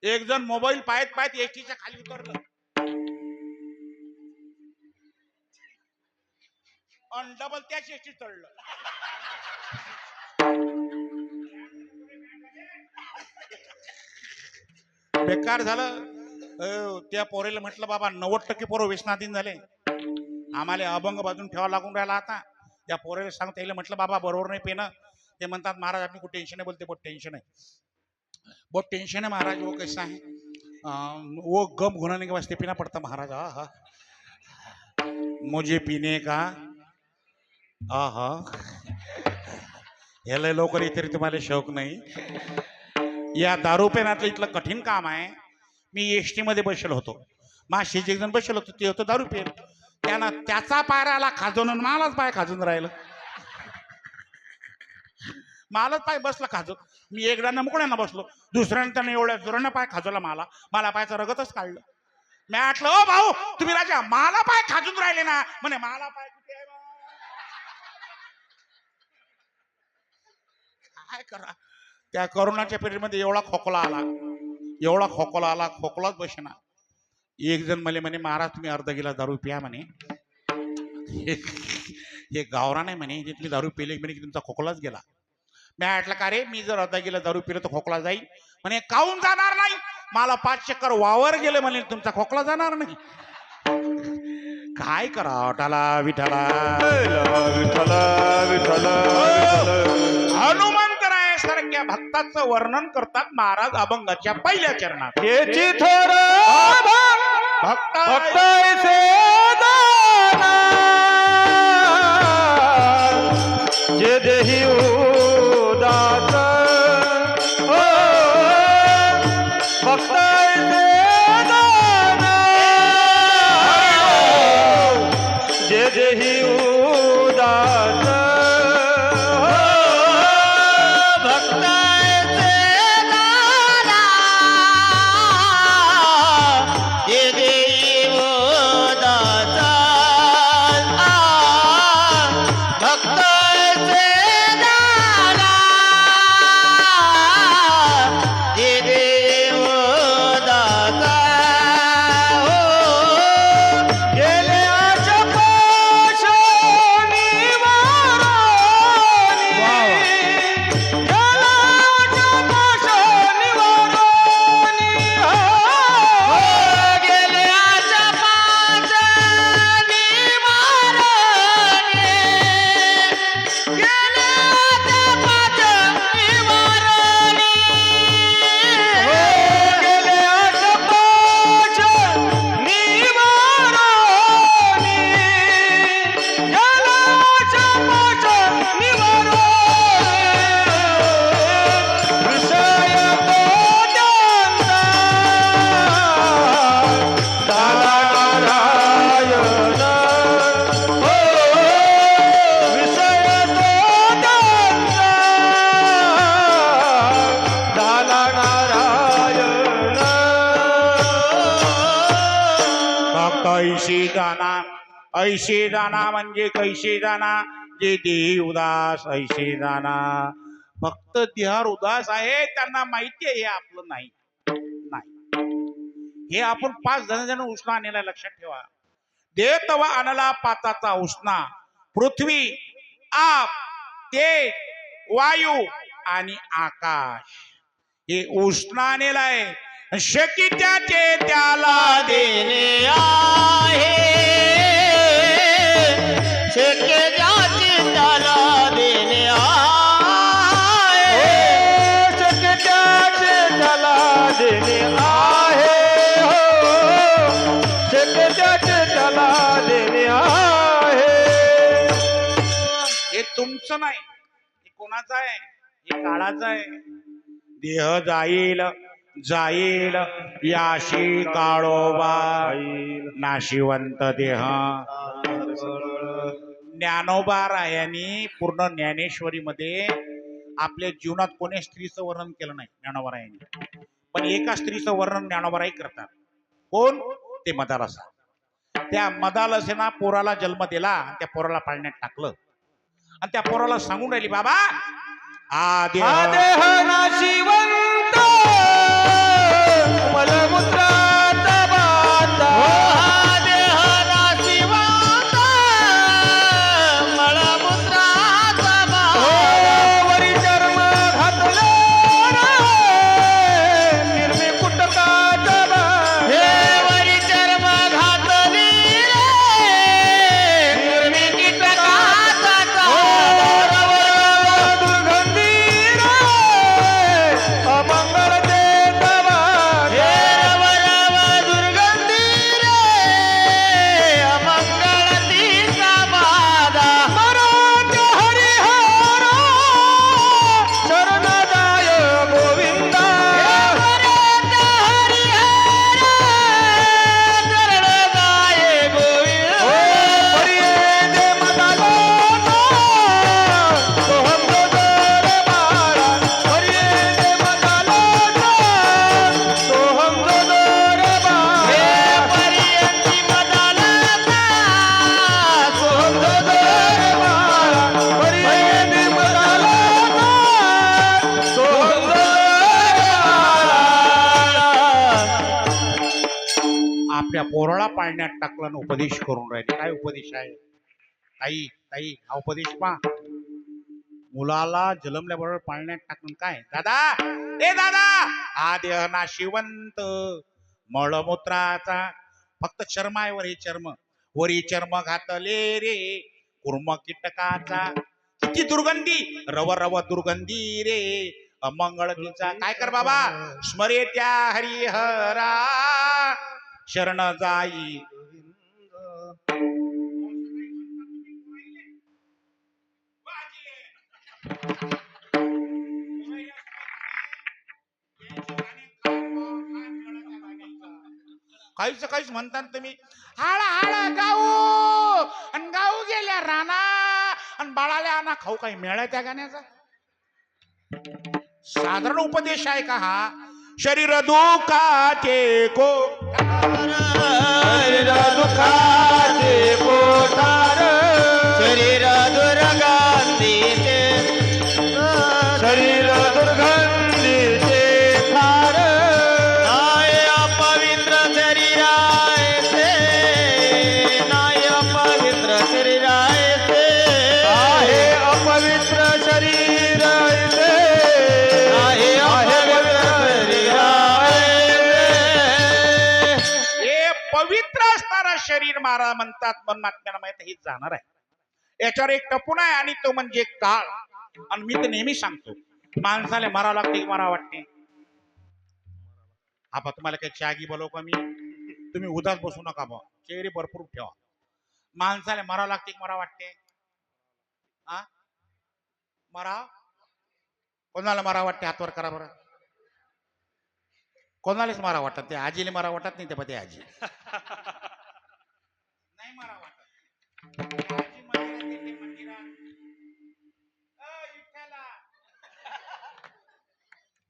एक जण मोबाईल पाहत एसटीच्या खाली उतरलं आणि डबल त्याच एसटी चढलं बेकार झालं त्या पोरेला म्हटलं बाबा 90% पोरं व्यसनाधीन झाले आम्हाला अभंग बाजून ठेवा लागून राहिला आता त्या पोरेला सांगता येईल म्हटलं बाबा बरोबर नाही पेन ते म्हणतात महाराज आपली कुछ टेंशन है बोलते बहुत टेंशन है महाराज वो कैसा है वो गम घुलाने के वास्ते पीना पड़ता महाराज हाँ मुझे पीने का हा याला लवकर तरी तुम्हाला शौक नाही या दारू पेनातलं इथलं कठीण काम आहे मी एसटी मध्ये बसलो होतो माशीचे एक जण बसलो होतो ते होतं दारू पेन त्यानं त्याचा पायराला खाजून मलाच पाय खाजून राहिलं मलाच पाय बसला खाजून मी एकदा मुकड्यानं बसलो दुसऱ्यानं त्यानं एवढ्या जोरानं पाय खाजवला मला पायचं रगतच काढलं मी म्हटलं ओ भाऊ तुम्ही राजा मला पाय खाजून राहिले ना म्हणे मला पाय कुठे आहे बा? काय करा त्या कोरोनाच्या पिरियडमध्ये एवढा खोकला आला खोकलाच बसेना एक जण मला म्हणे महाराज तुम्ही अर्धा गिलास दारू पिया म्हणे हे गावरा नाही म्हणे तुम्ही दारू पिले म्हणे की तुमचा खोकलाच गेला मी म्हटलं का रे मी जर अर्धा गिलास दारू पिलं तर खोकला जाईल म्हणे काहून जाणार नाही मला 5 चक्कर वावर गेले म्हणे तुमचा खोकला जाणार नाही काय करा टाला विठाला हनुमंतराय सारख्या भक्ताचं वर्णन करतात महाराज अभंगाच्या पहिल्या चरणात याची थोर भक्त भक्तायचे दाना जे देही उदास हो भक्तायचे दाना जे देही उदास ऐशी जाना म्हणजे कैशी जाना जे देही उदास ऐशी जाना फक्त देहार उदास आहे त्यांना माहिती आहे हे आपलं नाही हे आपण 5 जण उष्णा आणलेला लक्षात ठेवा देव तवा आणला पाताचा उष्णा पृथ्वी आप तेज वायू आणि आकाश हे उष्णा आणलेला आहे शकी त्याचे त्याला देणे आहे शक्य ज्याचे त्याला देणे आहे शक्य त्याचे त्याला देणे आहे हो शक्य त्याचे त्याला देणे आहे हे तुमचं नाही हे कोणाचं आहे हे काळाचं आहे देह जाईल जाईल याशी काळोबा जाईल नाशिवंत देह. ज्ञानोबा रायांनी पूर्ण ज्ञानेश्वरीमध्ये आपल्या जीवनात कोणी स्त्रीचं वर्णन केलं नाही ज्ञानोबा रायांनी, पण एका स्त्रीचं वर्णन ज्ञानोबा राय करतात. कोण? ते मदालसा. त्या मदालसेना पोराला जन्म दिला आणि त्या पोराला पाळण्यात टाकलं आणि त्या पोराला सांगून राहिली, बाबा हा देह हा देह नाशिवंत मलमूत्राचा बाता. हा देह नाशिवंत मळमूत्राचा हो, बाता. वरी चर्म घातले रे, निर्मी कुटकाचा बाता. हे वरी चर्म घातली रे, निर्मी कीटकाचा चावा. दुर्गंधी रे, अमंगळ देता हे बाता. रव दुर्गंधी रे, अमंगळ तिचा बाधा. मराठ्या हरिहर शरणदाय गोविंदा. हो, परिये दे मदालो सोहम जोदर बाळा. परिये दे मदालो सोहम जोदर बाळा. सोहम जोदर बाळा. परिये दे मदालो सोहम जोदर बाळा. आपल्या पोराला पाळण्यात टाकला आणि उपदेश करून राहिले. काय उपदेश आहे? ताई ताई, हा उपदेश पा. मुलाला जन्मल्याबरोबर पाळण्यात टाकून काय, दादा ए दादा हा देह नाशिवंत मळमूत्राचा, फक्त चर्म आहे वर, हे चर्म वरी चर्म घातले रे, कुर्म कीटकाचा. किती दुर्गंधी, रव रव दुर्गंधी रे, अमंगळ तिचा. काय कर बाबा, स्मरे त्या हरिहरा शरण जाई. काहीच म्हणतात तुम्ही, हाळा हाळा गाऊ आणि गाऊ गेल्या राणा आणि बाळाल्या आणा खाऊ. काही मेळा त्या गाण्याचा? साधारण उपदेश आहे का हा? शरीर दुखाचे को शरीर दुखाचे पोटार. शरीर दुर्गंधीचे शरीर दुर्गंधीचे फार. नाय अपवित्र शरीराचे, नाय अपवित्र शरीराचे. आहे अपवित्र शरीर इथे. आहे अपवित्र शरीराचे. हे पवित्र असणारा शरीर मारा म्हणतात, पण महात्म्याला माहित हेच जाणार आहे. याच्यावर एक टपून आहे आणि तो म्हणजे काळ. आणि मी तर नेहमी सांगतो, माणसाला मरावं लागते की मरावं वाटते? आपा तुम्हाला काही चागी बोलव का मी? तुम्ही उदास बसू नका बा, चेहरे भरपूर ठेवा. माणसाला मरावं लागते की मरावं वाटते? हा, मरा कोणाला मरा वाटते? हातवर करा बरं. कोणालाच मारा वाटत? ते आजीला मारा वाटत नाही, ते पते आजी नाही मारा वाटत. आजी मंदिरात येते, मंदिरात विठ्ठला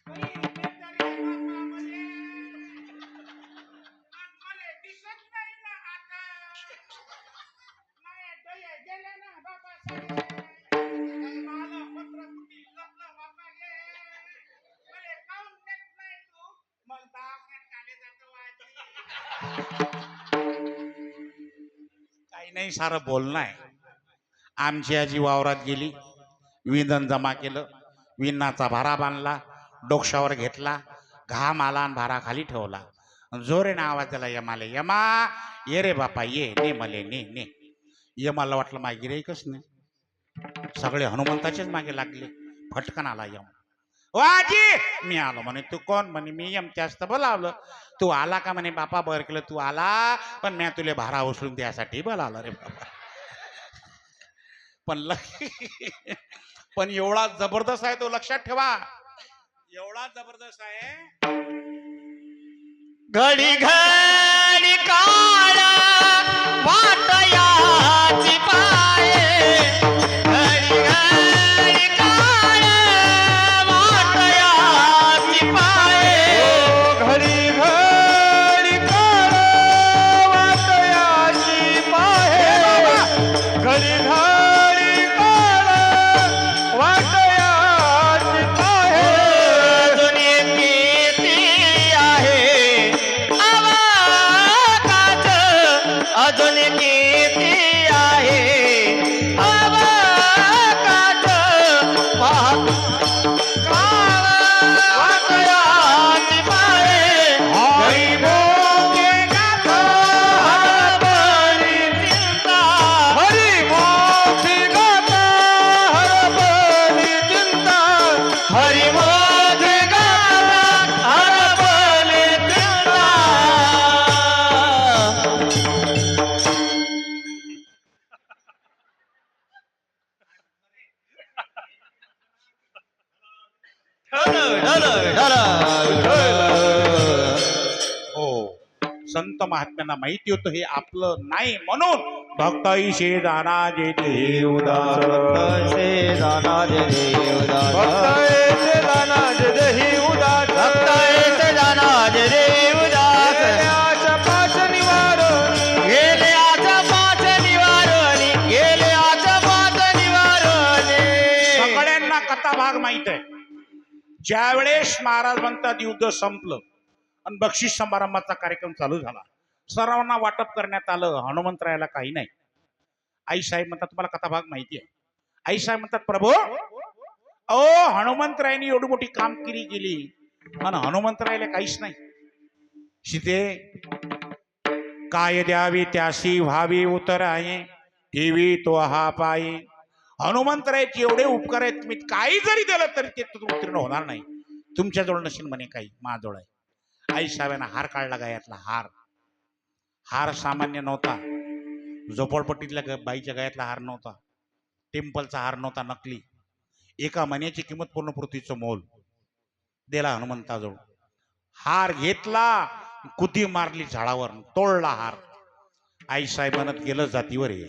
बाई, बेचारी बापा म्हणे, आणि मला दिसत नाही ना आता. माझे डोळे गेले ना बाबा साहेब. मला पत्र कुठे लपलं बापा गे. मला काहून देत नाही तू? मग दवाखान्यात काढले जातो आजी. काही नाही, सारं बोलणं आहे. आमची आजी वावरात गेली, विंधन जमा केलं, विन्नाचा भारा बांधला, डोक्षावर घेतला, घाम आला आणि भारा खाली ठेवला. जोरेने आवाज दिला, यमाले, यमा ये रे बापा ये, ने मले ने ने. यमाला वाटलं मागे गिऱ्हाईकच नाही, सगळे हनुमंताचेच मागे लागले. फटकन आला यम. ओ आजी, मी आलो म्हणे. तू कोण? म्हणे मी यम. जास्त बोलावलं. तू आला का? म्हणे बापा बर केलं तू आला, पण मी तुले भारा उचलून द्यासाठी बोलावलं रे बाबा. पण एवढा जबरदस्त आहे तो, लक्षात ठेवा. एवढा जबरदस्त आहे घडी घडी काळ वाटयाची पाये घडी घडी काळ वाटयाची पाये घडी घडी काळ वाटयाची पाहे घडी घडी काळ वाटयाची पाहे अजून किती आहे आवाज अजून किती आहे आवाज पाहत वाटयाची पाये हरी मोगे गाथ हरपली चिंता हरी मोठी गाथा हरपली चिंता हरी मोठ गाला हरपली चिंता हो संत महात्म्यांना माहिती होतं हे आपलं नाही म्हणून भक्ताईशे दाना जे देवदास भक्तायचे दानाज देही उदास गेल्याच्या पाच निवारणी सगळ्यांना कथा भाग माहित आहे. ज्यावेळेस महाराज म्हणतात युद्ध संपलं आणि बक्षीस समारंभाचा कार्यक्रम चालू झाला, सर्वांना वाटप करण्यात आलं. हनुमंतरायाला काही नाही. आई साहेब म्हणतात तुम्हाला कथा भाग माहिती आहे. आई साहेब म्हणतात प्रभू अहो हनुमंतरायांनी एवढी मोठी कामगिरी केली आणि हनुमंतरायाला काहीच नाही. सीते काय द्यावी त्यासी व्हावी उतराये ठेवी तो हा पायी. हनुमंतरायाचे एवढे उपकार आहेत, तुम्ही काही जरी दिलं तरी ते उत्तीर्ण होणार नाही. तुमच्याजवळ नसेल म्हणे काही, माझ्याजवळ आहे. आई साहेबांना हार काढला गळ्यातला. हार सामान्य नव्हता. झोपडपट्टीतल्या बाईच्या गळ्यातला हार नव्हता. टेम्पलचा हार नव्हता, नकली. एका महिन्याची किंमत पूर्ण पृथ्वीचं मोल दिला हनुमंताजवळ. हार घेतला, कुदी मारली झाडावर, तोडला हार. आई साहेब म्हणत गेलं जातीवर ये.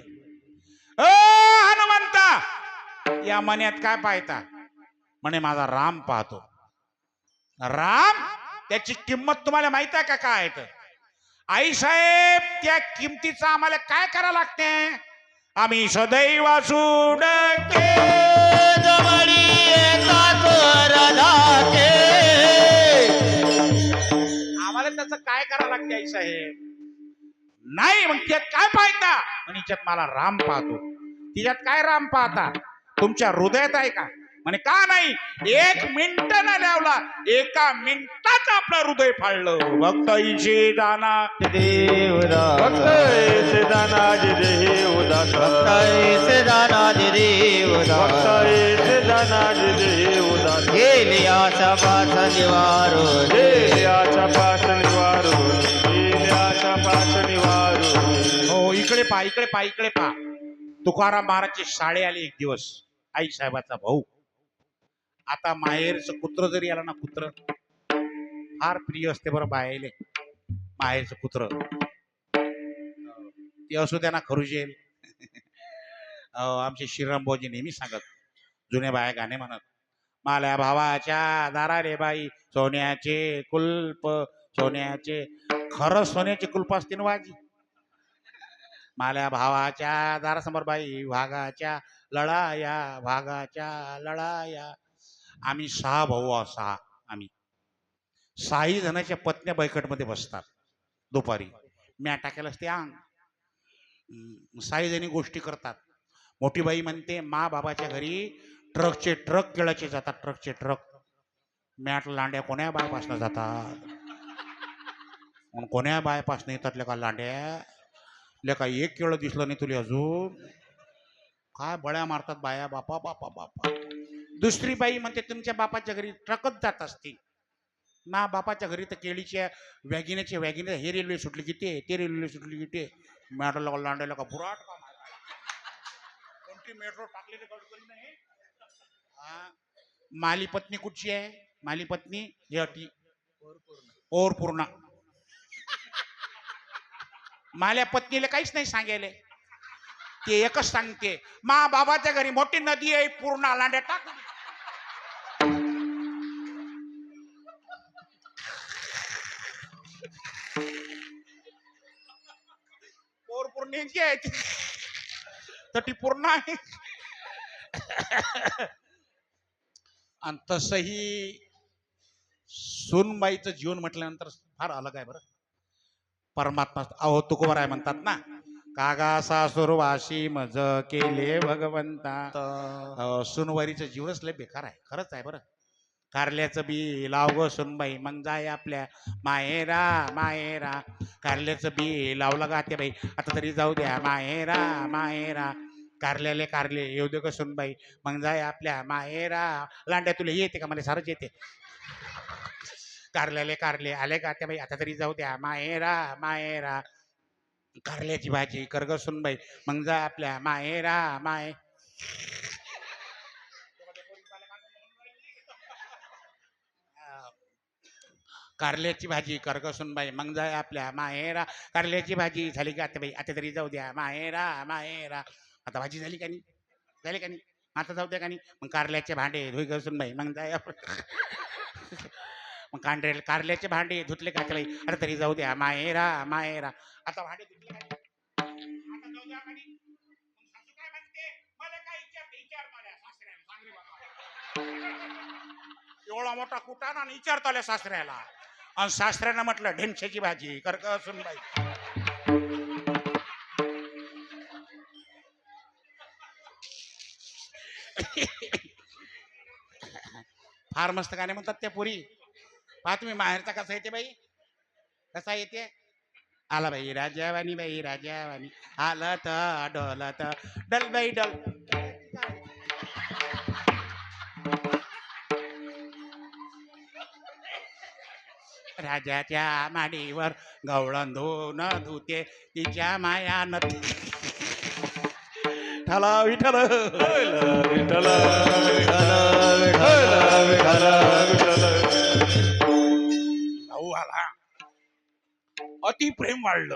ओ हनुमंता या मन्यात काय पाहता? म्हणे माझा राम पाहतो. राम त्याची किंमत तुम्हाला माहित आहे का काय आहे? तर आई साहेब त्या किमतीचा आम्हाला काय करावं लागते? आम्ही सदैव सुडके जवळी येतात वरदाते. आम्हाला त्याचं काय करावं लागते आई साहेब? नाही मग त्यात काय पाहता? म्हणे हिच्यात मला राम पाहतो. तिच्यात काय राम पाहता? तुमच्या हृदयात आहे का? म्हणे का नाही? 1 मिनिट न लावला, एका मिनिटात आपलं हृदय फाडलं. भक्ताईचे दाना भक्तायचे दानाज देही उदास भक्ताईचे दानाज देवदास भक्तायचे दानाज देही उदास गेले आशा पाच निवारून गेल्याच्या पाच निवारून गेल्याच्या पाच निवारून हो इकडे पहा, इकडे पहा, इकडे पहा. तुकाराम महाराजची शाळे आली एक दिवस. आई साहेबाचा भाऊ. आता माहेरचं कुत्र जरी आलं ना, कुत्र फार प्रिय असते बरं बायाले. माहेरचं कुत्र ते असो त्यांना खरुजेल. आमचे श्रीराम भाऊजी नेहमी सांगत, जुने बाया गाणे म्हणत, माल्या भावाच्या दारा रे बाई सोन्याचे कुल्प सोन्याचे. खरं सोन्याचे कुल्प असते ना वाजी. माल्या भावाच्या दारासमोर बाई भागाच्या लढाया भागाच्या लढाया. आम्ही 6 भाऊ आहोत. 6 आम्ही 6 जणांच्या पत्न्या बैठकमध्ये बसतात दुपारी. म्या टाकायला असते अंग. 6 जणी गोष्टी करतात. मोठी बाई म्हणते मा बाबाच्या घरी ट्रकचे ट्रक केळाचे जातात. ट्रकचे ट्रक. मॅट लांड्या कोण्या बायपासनं जातात? कोण्या बायपासनं येतात लेका लांड्या? लेका एक केळं दिसलं नाही तुला अजून? काय बळ्या मारतात बाया. बापा बापा बापा. दुसरी बाई म्हणते तुमच्या बापाच्या घरी ट्रकच जात असते ना. बापाच्या घरी तर केळीच्या वॅगिने हे रेल्वे सुटली की ते रेल्वे सुटली की ते. मॅटला लांडायला का बुराट काम कोणती मेट्रो टाकलेली कळकळी नाही. माली पत्नी कुठची आहे? माली पत्नी हे अटी और पूर्णा. माझ्या पत्नीला काहीच नाही सांगेले, ते एकच सांगते, मा बाबाच्या घरी मोठी नदी आहे, पूर्ण लांड्या टाक. पोर पूर्णेची आहे ती. तर ती पूर्ण आहे. आणि तसही सुनबाईचं जीवन म्हटल्यानंतर फार अलग आहे बरं. परमात्मा अहो तुकोबर आहे म्हणतात ना, कागा सासुरवाशी मज केले भगवंता. सुनवारीचं जीवनच लय बेकार आहे, खरंच आहे बरं. कारल्याचं बी लाव ग सुनबाई, मग जाय आपल्या माहेरा माहेरा. कारल्याचं बी लावलं का ते बाई, आता तरी जाऊ द्या माहेरा माहेरा. कारल्याले कारले येऊ दे ग सुनबाई, मग जाय आपल्या माहेरा. लांड्या तुला येते का? मला सारच येते. कारल्याले कारले आले का त्या बाई, आता तरी जाऊ द्या माहेरा माहेरा. कारल्याची भाजी कर ग सुनबाई, मग जा आपल्या माहेरा माहे. कारल्याची भाजी कर ग सुनबाई, मग जाय आपल्या माहेरा. कारल्याची भाजी झाली का आता बाई, आता तरी जाऊ द्या माहेरा माहेरा. आता भाजी झाली का नाही? झाली का नाही? आता जाऊ द्या का नाही? मग कारल्याचे भांडे धुई ग सुनबाई, मग जाय. मग कारल्याचे भांडे धुतले का बाई, आता तरी जाऊ द्या माहेरा माहेरा. आता भांडे धुतले का? आता जाऊ द्या का नाही? मग सासू काय म्हणते, मला काय विचार मला सासऱ्याला, सांग रे बाबा. एवढा मोठा कुटाणा आणि विचारतो आल्या सासऱ्याला. आणि सासऱ्यानं म्हटलं ढेमशाची भाजी कर ग सुनबाई. फार मस्त गाणे म्हणतात त्या पोरी. पहा तुम्ही माहेरचा कसा येते बाई, कसा येते. आला बाई राजावानी, बाई राजावानी, आला तर डोला तर डल बाई डल. राजाच्या माडीवर गवळण धुन धुते, तिच्या माया न ठला विठल विठ्ठल विठ्ठल विठ्ठल. भाऊ आला, अति प्रेम वाढलं.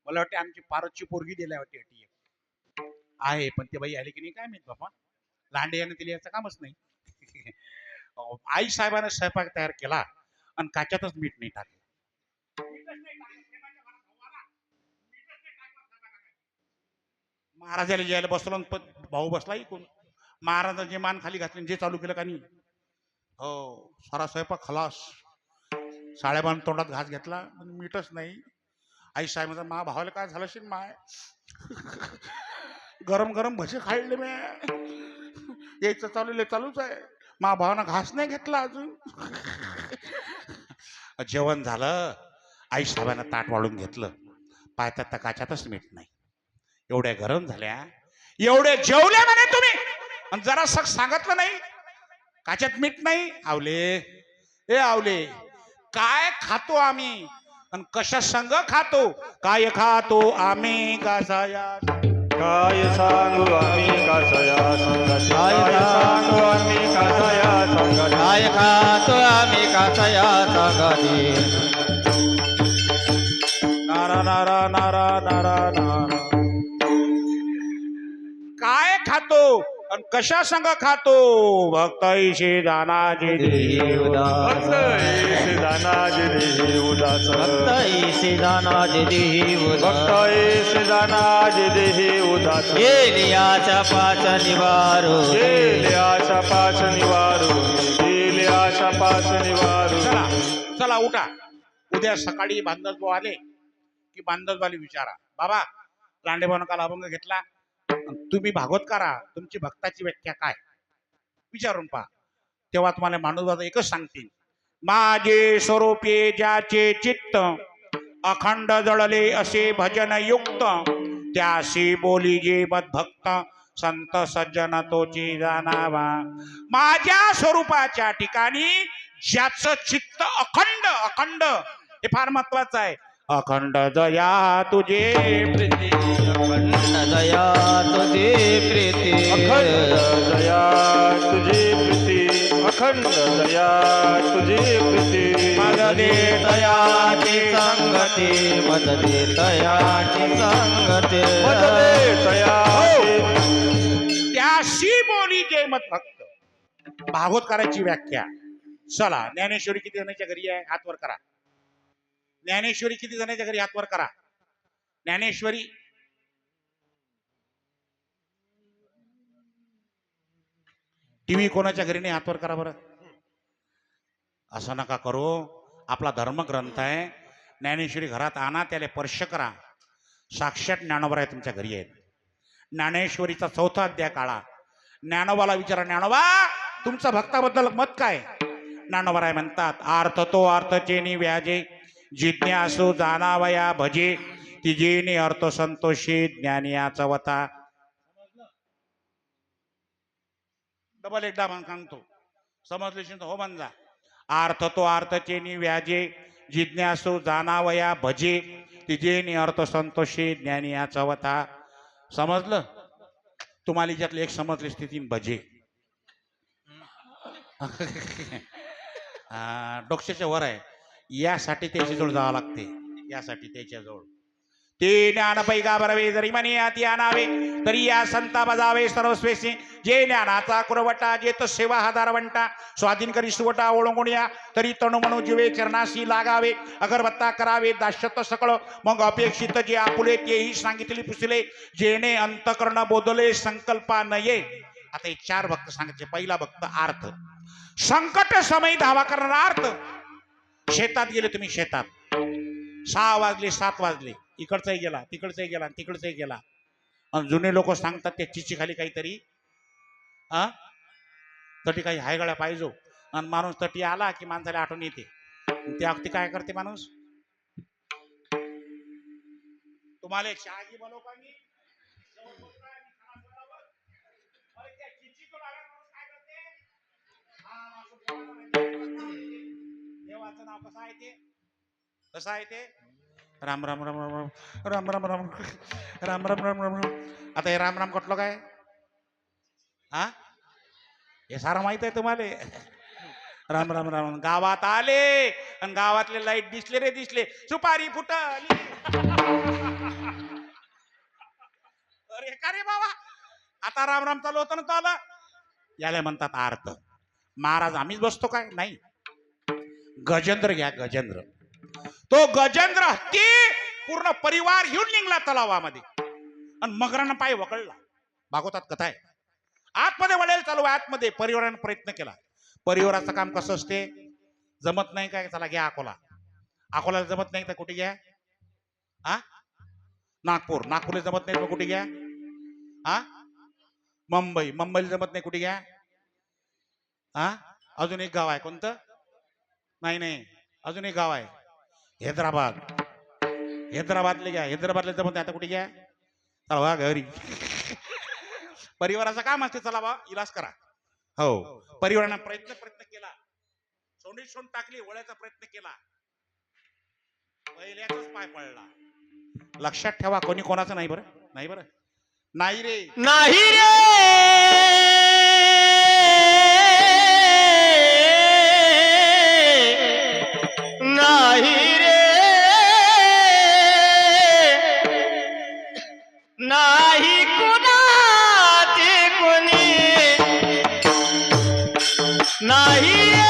मला वाटते आमची पारदची पोरगी दिल्या होती अटी आहे, पण ते बाई आली की नाही काय माहित बाबा. लांडे यानं तिला याचं कामच नाही. आई साहेबांना स्वयंपाक तयार केला आणि काच्यातच मीठ नाही टाकलं. महाराजाला यायला बसलो, भाऊ बसला इकून. महाराजांचे मान खाली घातले, जे चालू केलं का नाही, हो सारा स्वयंपाक खलास. साडेबान तोंडात घास घेतला, मीठच नाही. आई साहेब मा भावाला काय झालं असेल माय, गरम गरम भजे खाल्ले मी, यायचं चालूच आहे. मा भावानं घास नाही घेतला अजून. जेवण झालं, आई साहेबांना ताट वाढून घेतलं, पाहतात तर काच्यातच मीठ नाही. एवढ्या गरम झाल्या, एवढे जेवल्या म्हणे तुम्ही, आणि जरा सांगितलं नाही काच्यात मीठ नाही. आवले ए आवले, काय खातो आम्ही आणि कशा संग खातो, काय खातो आम्ही कसाया. काय सांगू आम्ही कासया संगती, काय सांगू आम्ही कासया संगती, काय खातो आम्ही कासया संगती. नारा नारा नारा नारा नारा. काय खातो आणि कशा संग खातो, भक्त ऐशी दानाजी भक्त ऐसे दानाजी देही उदास, भक्त ऐसे दानाजी देही उदास, भक्त ऐसे दानाजी देही उदास. गेली आशा पाच निवारो, गेले आशा पाच निवारू, गेले आशा पाच निवारू. चला चला उठा. उद्या सकाळी बांधसभाऊ आले की बांधसबाली विचारा, बाबा लांडेभाऊन काल अभंग घेतला, तुम्ही भागवत करा, तुमची भक्ताची व्याख्या काय विचारून पहा. तेव्हा तुम्हाला माणूस एकच सांगतील, माझे स्वरूपे ज्याचे चित्त, अखंड जळले असे भजन युक्त, त्याशी बोली जे मद्भक्त, संत सज्जन तोची जाणावा. माझ्या स्वरूपाच्या ठिकाणी ज्याचं चित्त अखंड, अखंड हे फार महत्वाचं आहे. अखंड दया तुझे प्रीती, अखंड दया तुझे प्रीती, अखंड दया तुझी प्रीती, अखंड दया तुझी प्रीती. माझ दे तयाची संगती मत दे तयाची संगती मत दे तयाची त्याशी बोली जे मत भक्त भागवतकाराची व्याख्या. चला ज्ञानेश्वरी किती जणांच्या घरी आहे हात वर करा. ज्ञानेश्वरी किती जणांच्या घरी हात वर करा. ज्ञानेश्वरी टीव्ही कोणाच्या घरी नाही हात वर करा बरं. असं नका करू. आपला धर्मग्रंथ आहे ज्ञानेश्वरी घरात आणा त्याला स्पर्श करा. साक्षात ज्ञानोबा तुमच्या घरी आहेत. ज्ञानेश्वरीचा 4था अध्याय काढा. ज्ञानोबाला विचारा ज्ञानोबा तुमचं भक्ताबद्दल मत काय. ज्ञानोबा म्हणतात अर्थ तो अर्थचेनी व्याजे जिज्ञासू जाणावया भजे तिजेनी अर्थ संतोषी ज्ञानियाचा वता. डबल एकदा सांगतो समजले हो म्हणजा. अर्थ तो अर्थचेनी व्याजे जिज्ञासू जाणावया भजे तिजेनी अर्थ संतोषी ज्ञानियाचा वता. समजलं तुम्हाला याच्यातली एक समजली स्थिती भजे डोक्याच्या वर आहे. यासाठी त्याच्याजवळ जावं लागते. यासाठी त्याच्याजवळ ते ज्ञान पैगा बरवे जरी म्हणे अति आणावे तरी या संता बजावे सर्वस्वेसी जे ज्ञानाचा कुरवटा जे तो सेवा हा दारवंटा स्वाधीन करी सुवटा ओळंगून या तरी तणू म्हणू जीवे चरणाशी लागावे अगरबत्ता करावे दाश्यत सकळ मग अपेक्षित जे आपुले तेही सांगितले पुसले जेणे अंतकरण बोधले संकल्पा नये. आता हे 4 भक्त सांगितले. पहिला भक्त अर्थ संकट समय धावा करणारा अर्थ. शेतात गेले तुम्ही शेतात 6 वाजले 7 वाजले इकडचाही गेला तिकडचाही गेला तिकडचाही गेला आणि जुने लोक सांगतात त्या चिची खाली काहीतरी तटी काही हायगळ्या पाहिजे आणि माणूस तटी आला की माणसाला आठवण येते. त्या अगदी काय करते माणूस. तुम्हाला एक शहाजी बोलव का मी देवाचं नाव कसं आहे ते कसं आहे ते राम राम राम राम राम राम राम राम राम राम राम. आता हे राम राम कटलं काय हे सारं माहित आहे तुम्हाला. राम राम राम गावात आले आणि गावातले लाईट दिसले रे दिसले सुपारी फुटली. अरे का रे बाबा आता राम राम चालू होतं ना तो आला. याला म्हणतात अर्थ. महाराज आम्हीच बसतो काय नाही. गजेंद्र घ्या गजेंद्र. तो गजेंद्र हत्ती पूर्ण परिवार घेऊन निघला तलावामध्ये आणि मगरानं पाय वगळला. भागवतात कथा आहे. आतमध्ये वळेल चालू आतमध्ये परिवारानं प्रयत्न केला. परिवाराचं काम कसं असते जमत नाही काय चला घ्या अकोला. अकोल्याला जमत नाही तर कुठे घ्या नागपूर. नागपूरला जमत नाही तर कुठे घ्या मुंबई. मुंबईला जमत नाही कुठे घ्या अजून एक गाव आहे कोणतं नाही नाही अजून एक गाव आहे हैदराबाद. हैदराबादले घ्या. हैदराबादला जमत नाही आता कुठे घ्या चला वा घरी. परिवाराचं काम असते चला बा इलाज करा. हो परिवारानं प्रयत्न केला. सोंड टाकली वळ्याचा प्रयत्न केला. पहिल्याच पाय पडला. लक्षात ठेवा कोणी कोणाचं नाही बरं नाही बरं नाही रे नाही रे नाही रे नाही कुणाचे कोणी नाही रे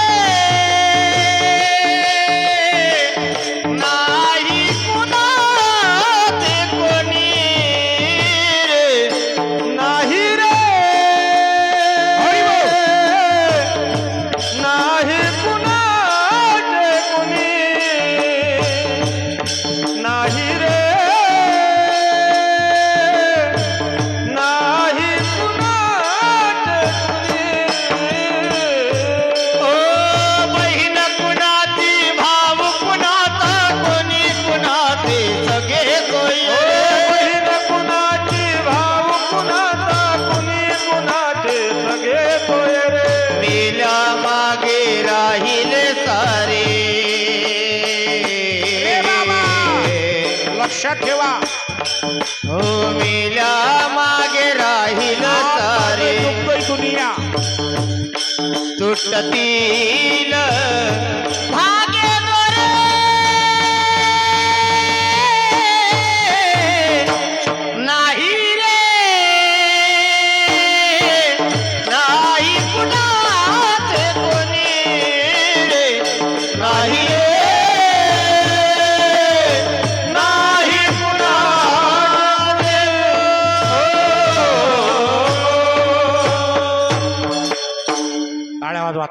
नाही कुणाचे कोणी रे नाही रे नाही कुणाचे कोणी नाही रे नाही कुणाचे कोणी. ओ बहीण कुणाची भाव कुणाचा कोणी कुणाचे सगळे कोई. बहीण कुणाची भाव कुणाचा कोणी कुणाचे सगळे कोय रे. मेल्या मागे राहिले सारे लक्षात ठेवा. हो मेल्या मागे राहील सारे. दुनिया तुटतील भाग्य दोरे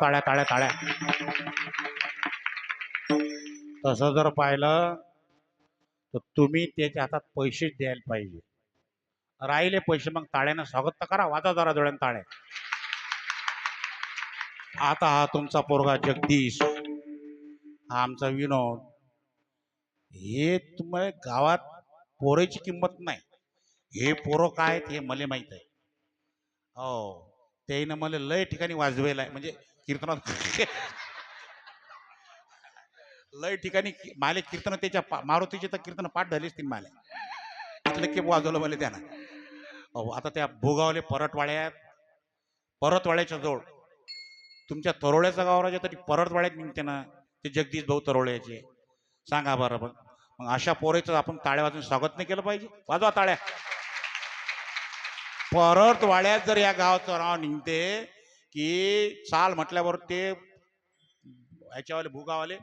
टाळ्या टाळ्या टाळ्या. तसं जर पाहिलं तर तुम्ही त्याच्या हातात पैसेच द्यायला पाहिजे. राहिले पैसे मग टाळ्यानं स्वागत तर करा. वाजा जरा जोड्यानं टाळ्या. आता हा तुमचा पोरगा जगदीश, हा आमचा विनोद, हे तुम्हाला गावात पोराची किंमत नाही. हे पोरं काय आहेत हे मला माहित आहे. हो, त्यानं मला लय ठिकाणी वाजवेल आहे, म्हणजे कीर्तनात लय ठिकाणी माले कीर्तन त्याच्या मारुतीचे तर कीर्तन पाठ झालीच ती माले इथलं की वाजवलं मला त्यानं. अहो आता त्या भोगावले परतवाड्याच्या जवळ तुमच्या तरोळ्याचा गाव राजा तरी परतवाड्यात निघते ना ते जगदीश भाऊ तरोळ्याचे. सांगा बरं बघ, मग अशा पोरेचं आपण टाळ्या वाजून स्वागत नाही केलं पाहिजे? वाजवा टाळ्या. परतवाड्यात जर या गावाचं नाव निघते की चाल म्हटल्यावर ते ह्याच्यावाले भूगावाले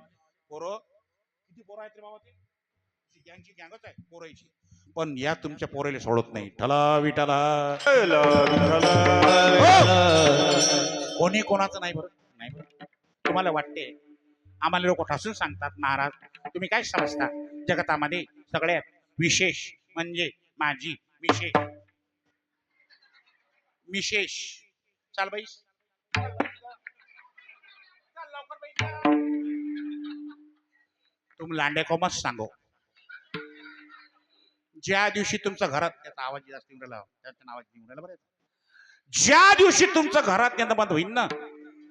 पोरं, किती पोरं आहेत रे बाबा, ते गँगची गँगच आहे पोरायची, पण या तुमच्या पोरेले सोडत नाही. ठला विठाला कोणी कोणाचं नाही बरं, नाही बरं. तुम्हाला वाटते आम्हाला लोक ठासून सांगतात महाराज, तुम्ही काय समजता जगतामध्ये सगळ्यात विशेष म्हणजे माझी मिशेष. चाल बाई, चाल लवकर बाई. तुम्ही लांडे कोमच सांगो, ज्या दिवशी तुमच्या घरात, त्याचा आवाज जास्त येऊन राहिला, त्याचा आवाज येऊन राहिला बरं, ज्या दिवशी तुमचं घरात यंदा बंद होईल ना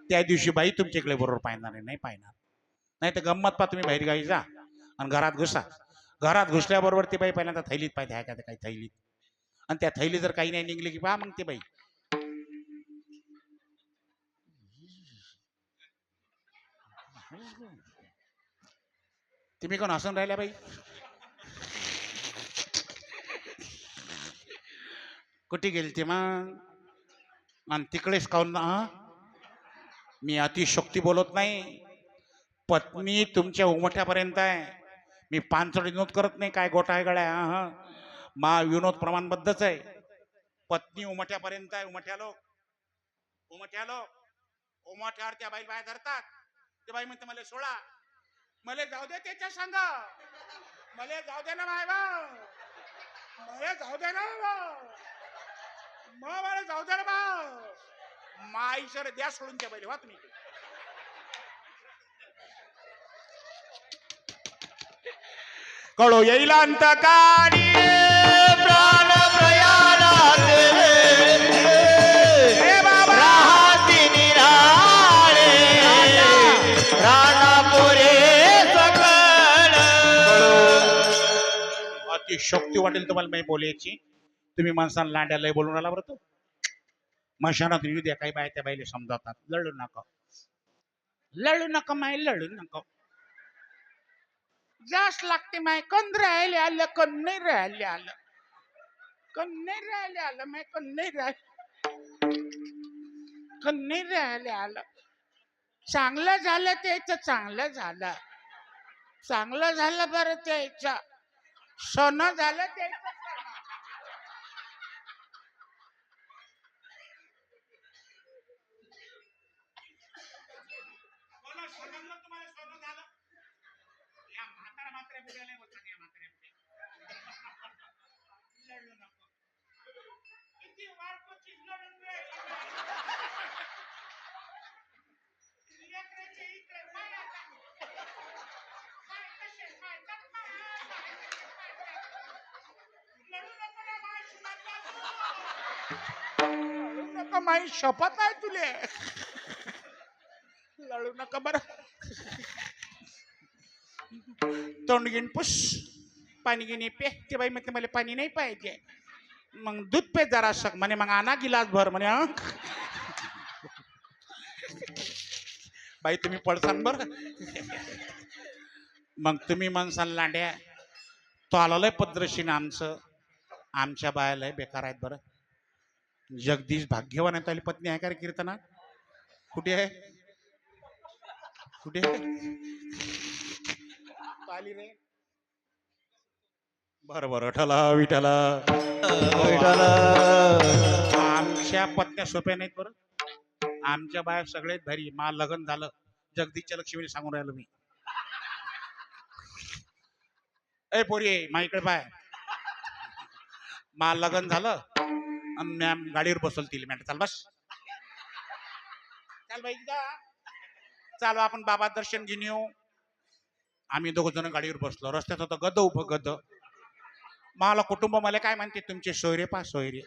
त्या दिवशी बाई तुमच्याकडे बरोबर पाहणार नाही पाहणार. नाही तर गंमत पा, तुम्ही बाहेर गावी जा आणि घरात घुसा. घरात घुसल्याबरोबर ती बाई पहिल्यांदा थैलीत पाहिजे आहे का काही थैलीत, आणि त्या थैली जर काही नाही निघली की पहा मग ते बाई तुम्ही कोण हसून राहिल्या बाई? कुठे गेली ते मग? आणि तिकडेच काऊन ना? मी अतिशक्ती बोलत नाही. पत्नी तुमच्या उमठ्यापर्यंत आहे. मी पानचड विनोद करत नाही, काय गोटा आहे गळ्या. हा मा विनोद प्रमाणबद्धच आहे. पत्नी उमठ्यापर्यंत आहे. उमठ्या लोक उमठ्यावर त्या बाई बाय धरतात. ते बाई म्हणते मला सोडा, मला जाऊ दे त्याच्या संग, मला जाऊ दे ना बाय बा, मला जाऊ दे ना मला जाऊ दे ना बा. माईसर द्या सोडून त्या बाईले. वा तुम्ही कळो येईल अंतकाळी प्राण प्रयाणात राहती निराळे प्राणापुरे सकळ. अति शक्ती वाटेल तुम्हाला मी बोलायची. तुम्ही माणसाला लांड्या लय बोलून आला बरं. तो मशानात येऊ द्या, काही बाय त्या बाईले समजावतात. लढू नका माय, लढू नका. जास्त लागते माय, कन राहिले आलं, कन नाही राहिले आलं, माय कन नाही राहिले आलं. चांगलं झालं त्याच, चांगलं झालं बरं त्याच, सोनं झालं त्याच. माई शपथ आहे तुले, लढू नका बरं. तोंड घेऊन पुस, पाणी घेऊन पे. ते बाई म्हणते मला पाणी नाही पाहिजे. मग दूध पे जरा शक म्हणे, मग आणा गिलास भर म्हणे. बाई तुम्ही पडसान बर. मग तुम्ही माणसाला लांड्या तो आलाय पद्धतशीर. आमच्या बायाला बेकार आहेत बरं. जगदीश भाग्यवान आहे, पत्नी आहे का रे कीर्तना? कुठे आहे आली रे? बरं ठला विठाला. आमच्या पत्न्या सोप्या नाहीत बरं. आमच्या बाया सगळ्यात भारी. मा लग्न झालं जगदीशच्या लक्ष्मीने सांगून राहिलो मी. ए पोरी माझ्याकडे बाय, मा लग्न झालं आणि मॅम गाडीवर बसवलं तिला. मॅट चाल बस, चाल बाई चालू आपण बाबा दर्शन घेऊन येऊ. आम्ही दोघ जण गाडीवर बसलो. रस्त्यात होतं गद उभं गद. मला कुटुंब मला काय म्हणते, तुमचे सोयरे पा सोयरे.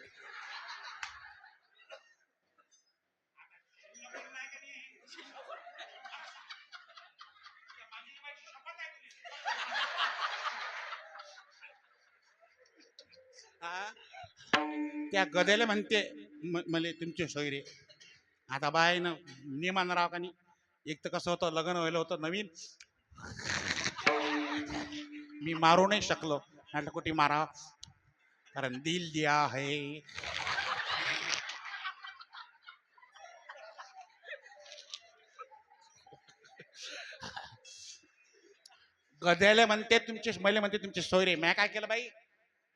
त्या गद्याला म्हणते मले तुमचे सोयरे. आता बाय ना निमान राव का नाही. एक तर कसं होतं, लग्न व्हायला होतं नवीन, मी मारू नाही शकलो. म्हटलं कुठे मारा, कारण दिल दिया है. गद्याला म्हणते तुमचे, मला म्हणते तुमचे सोयरे. मी काय केलं बाई,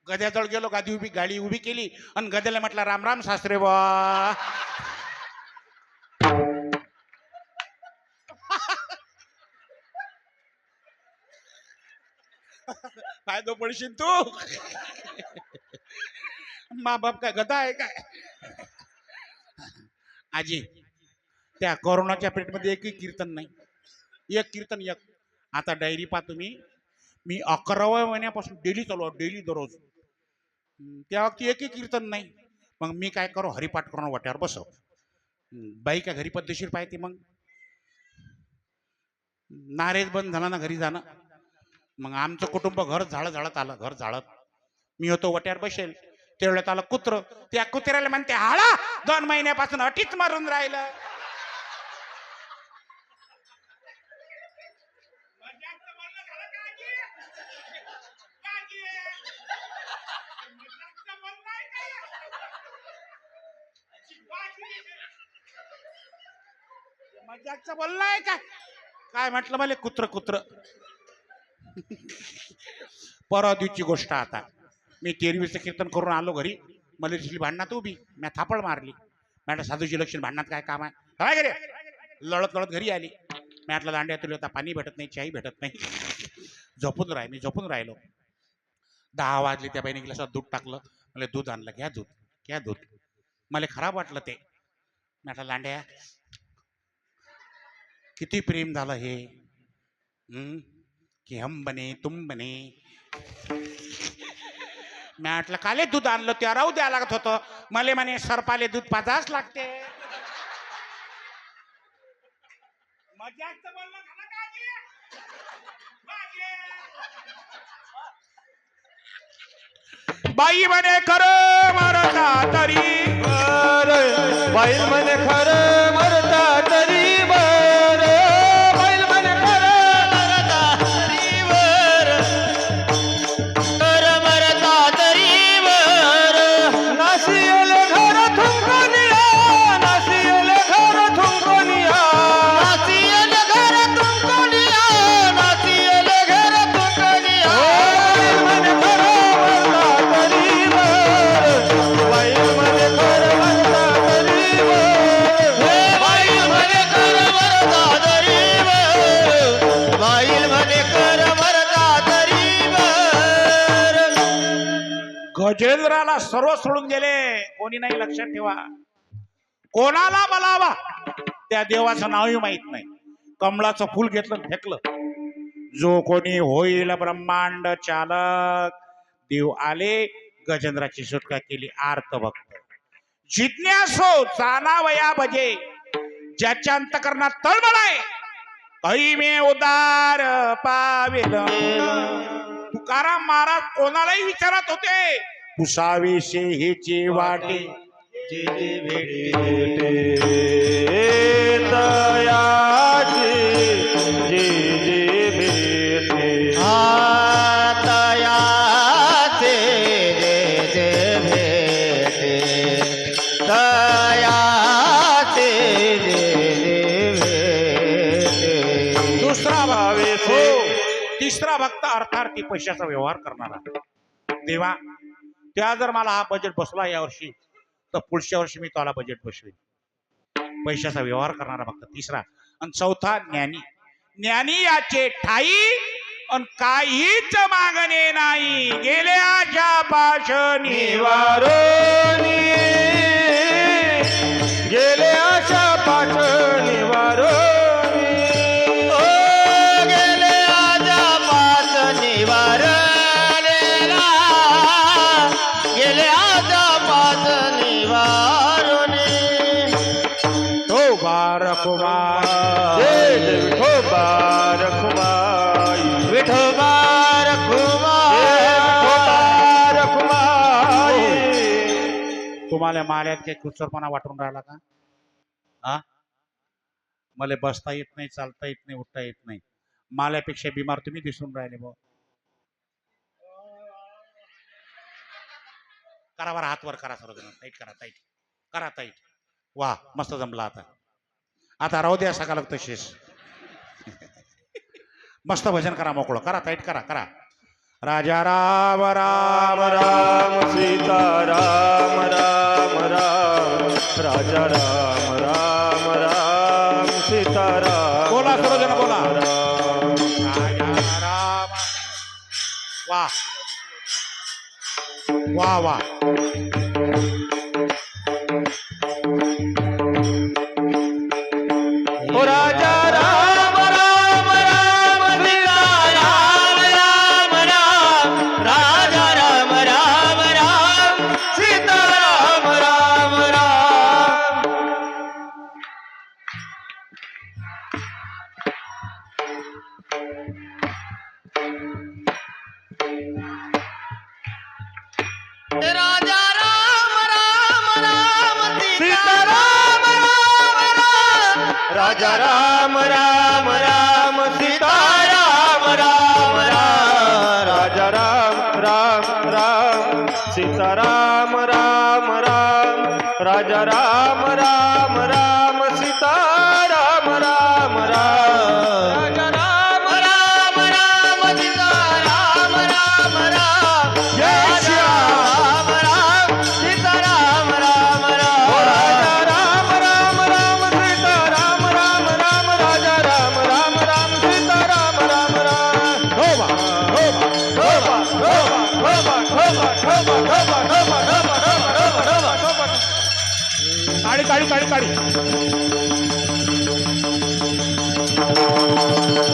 गद्याजवळ गेलो, गाडी उभी केली आणि गद्याला म्हटलं राम राम सासरे बा. फायदो पडशील तू. मा बाप काय गदा आहे काय. आजी त्या कोरोनाच्या पिरियड मध्ये एकही कीर्तन नाही. एक कीर्तन एक. आता डायरी पहा तुम्ही, मी 11व्या महिन्यापासून डेली चालू, डेली दररोज. त्या वक्ती एकही कीर्तन नाही. मग मी काय करू, हरिपाठ करून वाट्यावर बसव. बाई काय घरी पद्धतशीर पाहिजे. मग नारेज बंद झाला ना घरी जाणं. मग आमचं कुटुंब घर झाडत आलं, घर झाडत. मी होतो वट्यावर बसेल, तेवढ्यात आलं कुत्र. त्या कुत्र्याला म्हणते हाळा, 2 महिन्यापासून अटीच मारून राहिलं. मजाकचं बोलणं आहे काय. काय म्हटलं मला, कुत्र कुत्र. परवा दिवशी गोष्ट. आता मी 13वीचं कीर्तन करून आलो घरी. मला दिसली भांडणात उभी. मी थापड मारली. मॅडम साधूची लक्ष्मी भांडणात काय काम आहे, काय घरी. लढत लढत घरी आली. म्हटलं दांड्या तुला आता पाणी भेटत नाही, चाही भेटत नाही, मी झोपून राहिलो. 10 वाजले. त्या बाईने गिलासात दूध टाकलं. मला दूध आणलं. घ्या दूध. मला खराब वाटलं ते. म्हटलं लांड्या किती प्रेम झालं हे, की हम बने तुम बने. मी म्हटलं काले दूध आणलं, त्या राहू द्या लागत होतं. मला म्हणे सरपाले दूध पाजाच लागते. बाई म्हणे खरं मरता तरी बर, बैल म्हणे खरं मरता तरी बर. बैल म्हणे खरं मरता तरी वर, कर मरता तरी वर. नाशियले घर थुंकनिया, नाशियले घर थुंकनिया. नाचियल घर तुमकोनिया, नाचियल घर तुमकोनिया. बैल म्हणे खरं मरता तरी बर, बैल म्हणे खरं मरता तरी बर. बाईल म्हणे कर मरता तरी वर, बाईल म्हणे कर मरता तरी वर. गजेंद्राला सर्व सोडून गेले. कोणी नाही, लक्षात ठेवा. कोणाला बोलावा त्या देवाचं नावही माहित नाही. कमळाचं फुल घेतलं फेकलं. जो कोणी होईल ब्रह्मांड चालक, देव आले, गजेंद्राची सुटका केली. आर्त भक्त जिज्ञासो जाणावया भजे, ज्याच्या अंतकरणात तळमळ आहे, काही मे उदार पावेल. तुकाराम महाराज कोणालाही विचारत होते, पुसावीशे हेची वाटे. तयाची जे भेटे. तयाचे जे भेटे, तयाचे जे भेटे. दुसरा भावे हो. तिसरा भक्त अर्थार्थी पैशाचा व्यवहार करणारा. देवा त्या जर मला हा बजेट बसला यावर्षी, तर पुढच्या वर्षी मी त्याला बजेट बसवेन. पैशाचा व्यवहार करणारा भक्त तिसरा, आणि चौथा ज्ञानी. ज्ञानी याचे ठाई आणि काहीच मागणे नाही, गेले आशा पाश निवारोनी गेले आशा पाच निवारोनी. ओ गेले आजा पाच निवारलेला, गेले आजा पाच निवारुनी. तो बारकुमार जय जय विठोबा रखुमाई. विठोबा रखुमाई. रखुमाई. तुम्हाला माल्यात काही कुचरपणा वाटून राहिला का? हा, मला बसता येत नाही, चालता येत नाही, उठता येत नाही. माल्यापेक्षा बिमार तुम्ही दिसून राहिले भाऊ. करा बरं, हात वर करा सर्वजण, टाईट करा, टाईट करा, टाईट. वा, मस्त जमला. आता आता राहू द्या सकाळ तशीच. मस्त भजन करा, मोकळं करा, टाईट करा, करा. राजा राम राम राम सीता राम राम राम. राजा राम राम राम सीता राम. बोला सर्वजण बोला. राम. राजा राम. वा वा वा. ओ राजा राम राम राम सीता राम राम राम. राजा राम राम राम. सीता राम राम राम. राजा राम राम राम. सीता राम राम राम. राजा राम राम राम सीता राम राम राम. राजा राम राम राम सीता राम राम राम. राजा राम राम राम सीता राम राम राम. राजा राम राम राम. सीता राम राम राम. जय श्री राम राम. सीता राम राम राम. ओ राजा राम राम राम सीता राम राम राम. राजा राम राम राम सीता राम राम राम. धोबा धोबा धोबा धोबा धोबा धोबा धोबा धोबा धोबा धोबा धोबा धोबा. काळी काळी काळी काळी.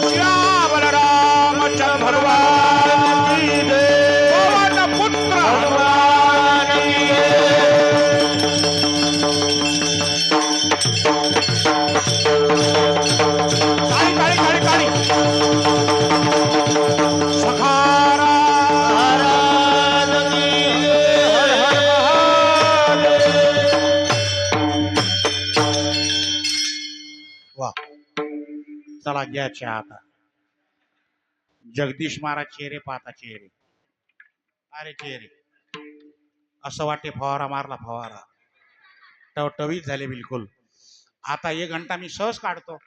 श्याम रामचंद्र भगवान की जय. पवन पुत्र हनुमान की जय. काळी काळी काळी काळी. सखारा महाराज की जय. हर हर महादेव. वा. चला घ्या चहा आता. जगदीश महाराज चेहरे पाहता, चेहरे, अरे चेहरे, असं वाटते फवारा मारला, फवारा टवटवीत झाले बिलकुल. आता 1 घंटा मी सहज काढतो.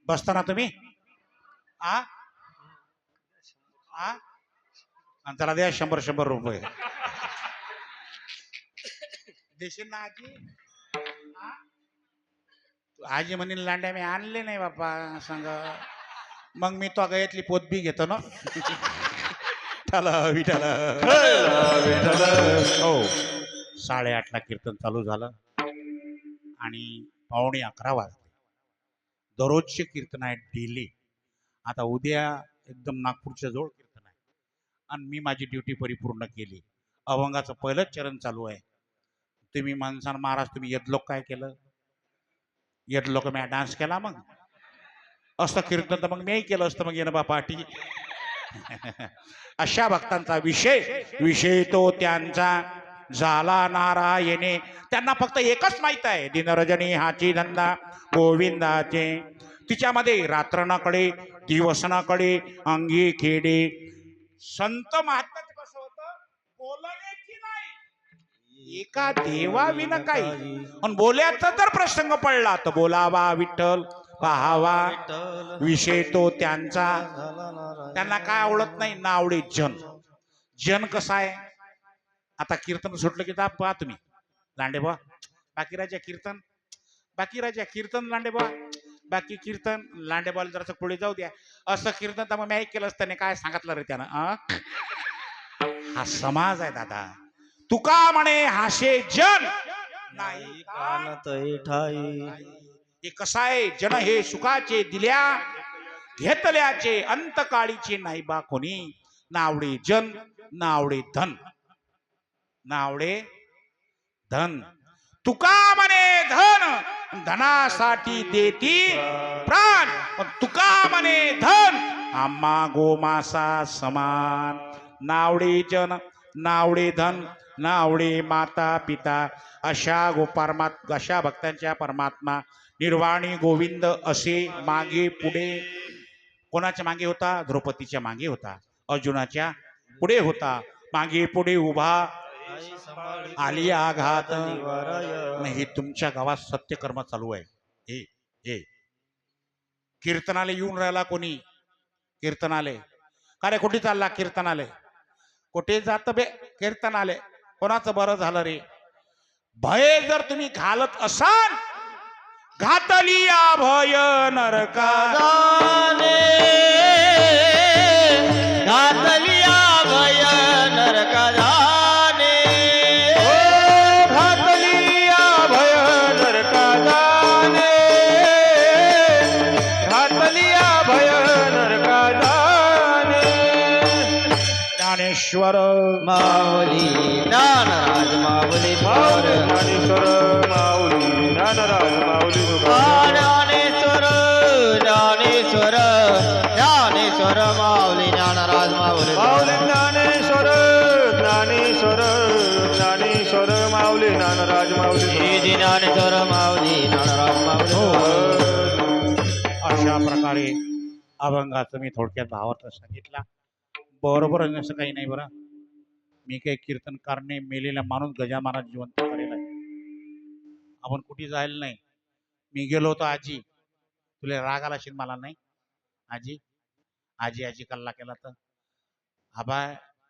बसताना तुम्ही आ आ आणि त्याला द्या 100 रुपये. देशील ना आजी? आ? आजी म्हणील लांड्या मी आणले नाही बाप्पा सांग. मग मी तो गयातली पोतबी घेतो ना. ठला विठाला. हो, 8:30ला कीर्तन चालू झालं आणि 11:45 वाजले. दररोजचे कीर्तन आहे डेली. आता उद्या एकदम नागपूरच्या जवळ कीर्तन आहे आणि मी माझी ड्युटी परिपूर्ण केली. अभंगाचं पहिलंच चरण चालू आहे. तुम्ही माणसानं महाराज तुम्ही यदलोक काय केलं? यदलोक मी डान्स केला. मग असतं कीर्तन तर मग मीही केलं असतं. मग येणं बा पाठी. अशा भक्तांचा विषय तो त्यांचा झाला नारायणे. त्यांना फक्त एकच माहित आहे, दिनरजनी हाची धंदा गोविंदाचे. तिच्यामध्ये रात्र न कळे दिवस न कळे अंगी खेडे. संत महात्म्याचं कसं होतं? बोलण्याची नाही, एका देवाविना काही. आणि बोलायचा जर प्रसंग पडला तर बोलावा विठ्ठल, पाहावा विषय तो त्यांचा. त्यांना काय आवडत नाही ना आवडे जन. जन कसा आहे? आता कीर्तन सुटलं की जा पहा तुम्ही लांडे बा बाकी राजा कीर्तन बाकी राजा कीर्तन लांडेबा बाकी कीर्तन लांडेबाला जरासं पुढे जाऊ द्या. असं कीर्तन तर मग मी ऐकलं असतं त्याने काय सांगितलं रे त्यानं हा समाज आहे दादा. तुका म्हणे हाशे जन नाही कानत ठाई हे कसं आहे जन हे सुखाचे दिल्या घेतल्याचे अंतकाळीचे नाही बा कोणी. नावडे जन नावडे धन नावडे धन. तुका म्हणे धन धनासाठी देती प्राण पण तुका म्हणे धन आम्हा गोमासा समान. नावडे जन नावडे धन नावडे माता पिता अशा अशा भक्तांच्या परमात्मा निर्वाणी गोविंद असे मागे पुढे. कोणाच्या मागे होता? द्रौपदीच्या मागे होता. अर्जुनाच्या पुढे होता. मागे पुढे उभा आली आघात. हे तुमच्या गावात सत्यकर्म चालू आहे. हे हे कीर्तनाले येऊन राहिला कोणी? कीर्तनाले का रे? कुठे चालला कीर्तनाले? कुठे जात बे कीर्तनाले? कोणाचं बरं झालं रे? भय जर तुम्ही घालत असाल घातली भय नरका घातलिया भय नरका जाणे. घातलिया भय नरका जाणे. घातलिया भय नरका जाणे. ज्ञानेश्वर माऊली ज्ञानराज माऊली माऊली ज्ञानेश्वर माऊली ज्ञानराज माऊली ज्ञानेश्वर ज्ञानेश्वर ज्ञानेश्वर माऊली ज्ञानराज माऊली माऊली ज्ञानेश्वर ज्ञानेश्वर ज्ञानेश्वर माऊली ज्ञानराज माऊली ज्ञानेश्वर माऊली ज्ञानराज माऊली. अशा प्रकारे अभंगाचं मी थोडक्यात भावार्थ सांगितला. बरोबर असं काही नाही बरं. मी काही कीर्तनकारने मेलेला माणूस गजानन महाराज जिवंत करेल आहे. आपण कुठे जायला नाही. मी गेलो होतो आजी तुला राग आला असेल मला नाही आजी आजी आजी कल्ला केला तर आबा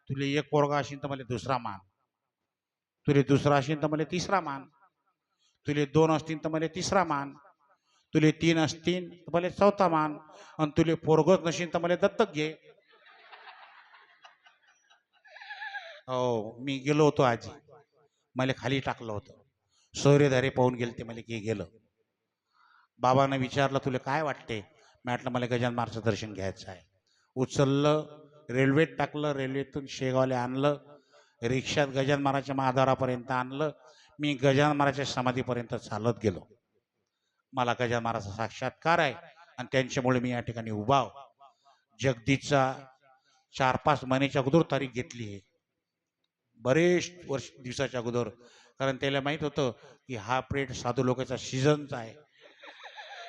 तुले एक पोरगा असेल तर मला दुसरा मान. तुले दुसरा असेल तर मला तिसरा मान. तुले दोन असतील तर मला तिसरा मान. तुले तीन असतील तर मला चौथा मान. आणि तुले पोरगच नसेल तर मला दत्तक घे. हो मी गेलो होतो आजी. मला खाली टाकलं होतं. सोयरेधारे पाहून गेले ते मला की गेलं. बाबांना विचारलं तुला काय वाटते? मी म्हटलं मला गजानन महाराजचं दर्शन घ्यायचं आहे. उचललं रेल्वेत टाकलं. रेल्वेतून शेगावला आणलं. रिक्षात गजानन महाराजच्या महाद्वारापर्यंत आणलं. मी गजानन महाराजच्या समाधीपर्यंत चालत गेलो. मला गजानन महाराजचा साक्षात्कार आहे आणि त्यांच्यामुळे मी या ठिकाणी उभा आहो. जगदीशचा 4-5 महिन्याच्या अगोदर तारीख घेतली आहे. बरेच दिवसाच्या अगोदर. कारण त्याला माहित होतं की हा पिरियड साधू लोकांचा सीझनचा आहे.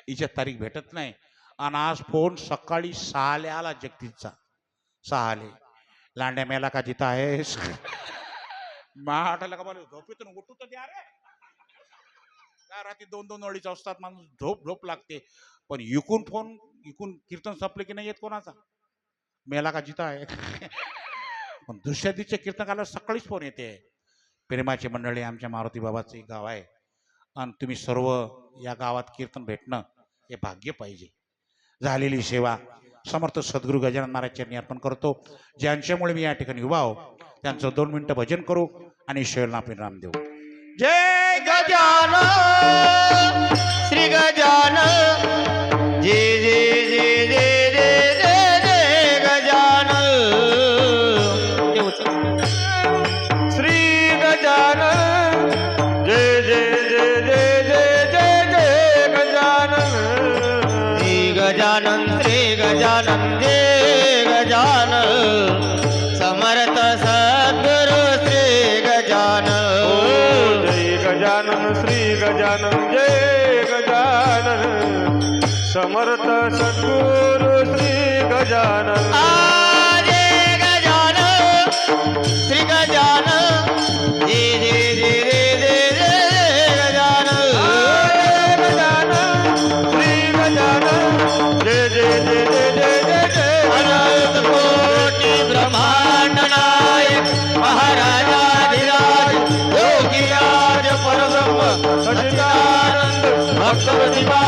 हिच्या तारीख भेटत नाही. आणि आज फोन सकाळी 6 आला जगदीशचा. 6 लांड्या मेला का जिथं आहेस? आठवलं का मला झोपेतून उठू तर द्या रे. काय रात्री 2-2 अडीच असतात माणूस झोप लागते. पण इकून फोन इकून कीर्तन संपले की नाही येत कोणाचा? मेला का जिथं आहे. पण दुसऱ्या दिवशी कीर्तनाला सकाळीच फोन येते. प्रेमाची मंडळी आमच्या मारुती बाबाचं एक गाव आहे आणि तुम्ही सर्व या गावात कीर्तन भेटणं हे भाग्य पाहिजे. झालेली सेवा समर्थ सद्गुरू गजानन महाराज चरणी अर्पण करतो. ज्यांच्यामुळे मी या ठिकाणी उभा आहो त्यांचं 2 मिनिटं भजन करू आणि ईश्वरला आपण नाम देऊ. जय गजानन श्री गजानन जय जय जय जय जय जय जय गजानन. श्री गजानन जय जय जय जय जय जय जय गजानन. श्री गजानन श्री गजानन जय गजानन. समर्थ सद्गुरु श्री गजानन. जय गजानन श्री गजानन जय गजानन. समर्थ सद्गुरु श्री गजानन. जय गजानन श्री गजानन जय जय जय जय जय गजानन. गजानन श्री गजानन जय जय जय जय जय जय जय. अनंत कोटी ब्रह्मांड नायक महाराजाधिराज योगीराज परब्रह्म सच्चिदानंद उत्सव दिवा